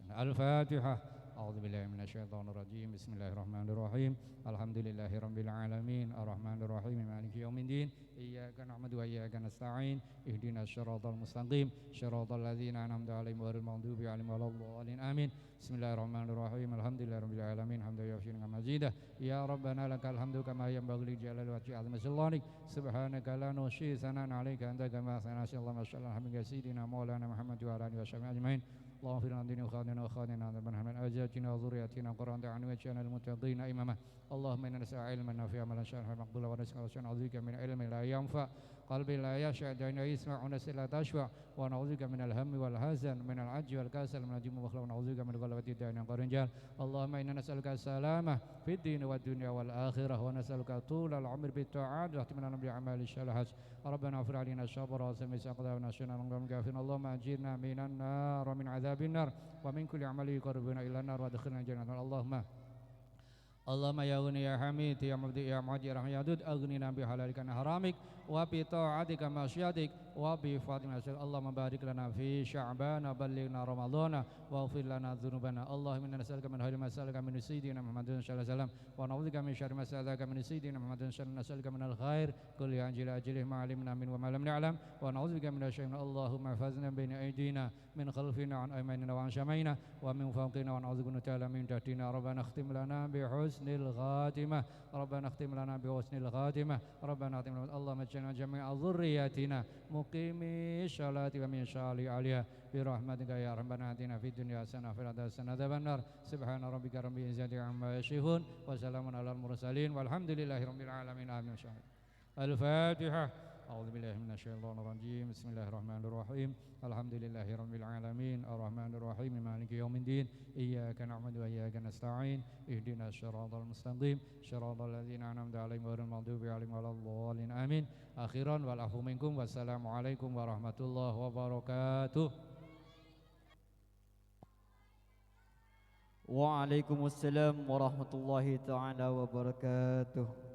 Al-Fatihah. A'udzubillahi minasyaitonirrajim. Bismillahirrahmanirrahim. Alhamdulillahirabbil alamin. Arrahmanirrahim. Maliki yaumiddin. Iyyaka na'budu wa iyyaka nasta'in. Ihdinas siratal mustaqim. Shiratal ladzina an'amta 'alaihim ghairil maghdubi 'alaihim waladdallin. Amin. Bismillahirrahmanirrahim. Alhamdulillahirabbil alamin. Hamdan yuhsinu mazidah. Ya Rabbana lakal hamdu kama yanbaghi li jalali wajhi 'azimi sultanik. Subhanaka la nuhsi thanan 'alaika anta kama sanasi. Allahumma shalli 'ala sayyidina maulana Muhammad wa ala alihi washabihi ajmain. اللهم اغفر لنا وخالنا وخالنا عذاب من أزواجنا وذرياتنا قرة أعين واجعلنا للمتقين إماما. اللهم إنا نسأل علما نافعا عملا صالحا مقبولا ورزقا واسعا ونعوذ بك من علم لا ينفع قلب لا يخشع عين لا يسمع ونفس لا تشبع ونعوذ بك من الهم والحزن من العجز والكسل من الجن والبخل ونعوذ بك من غلبة الدين والرجال. اللهم إنا نسألك السلامة في الدين والدنيا والآخرة ونسألك طول العمر بالطاعات واختمنا بأعمال الصالحات. ربنا اغفر علينا الصبر وثبت أقدامنا وانصرنا على القوم الكافرين. اللهم أجرنا من النار ومن عذاب النار ومن كل عمل يقربنا إلى النار وادخلنا الجنة. اللهم يا غني يا حميد يا مبدئ يا معجي يا رحمن يا ودود أغننا بحلالك عن حرامك وبطاعتك معصيتك وبفضلك. اللهم بارك لنا في شعبان وبلغنا رمضان واغفر لنا ذنوبنا. اللهم إنا نسألك من خير ما سألك من سيدنا محمد صلى الله عليه وسلم ونعوذ بك من شر ما سألك من سيدنا محمد صلى الله عليه وسلم. نسألك من الخير كل عاجل آجله ما علمنا منه وما لم نعلم ونعوذ بك من الشر. اللهم احفظنا بين أيدينا من خلفنا عن أيماننا وعن شمائنا ومن فوقنا ونعوذ بك تعالى من تحتنا. ربنا اختم لنا بحسن الخاتمة. ربنا اختم لنا بحسن الخاتمة. ربنا اختم لنا. اللهم اجعلنا جميع ذرياتنا مقيمي الصلاة ومن صالح عليها برحمتك يا ربنا. آتنا في الدنيا حسنة وفي الآخرة حسنة وقنا عذاب النار. سبحان ربك رب العزة عما يصفون وسلام على المرسلين والحمد لله رب العالمين. آمين. الفاتحة. أعوذ بالله من الشيطان الرجيم. بسم الله الرحمن الرحيم. الحمد لله رب العالمين الرحمن الرحيم مالك يوم الدين. إياك نعبد وإياك نستعين. اهدنا الصراط المستقيم صراط الذين أنعمت عليهم غير المغضوب عليهم ولا الضالين. آمين. أخيرا والعفو منكم والسلام عليكم ورحمة الله وبركاته. Waalaikumsalam warahmatullahi taala wabarakatuh.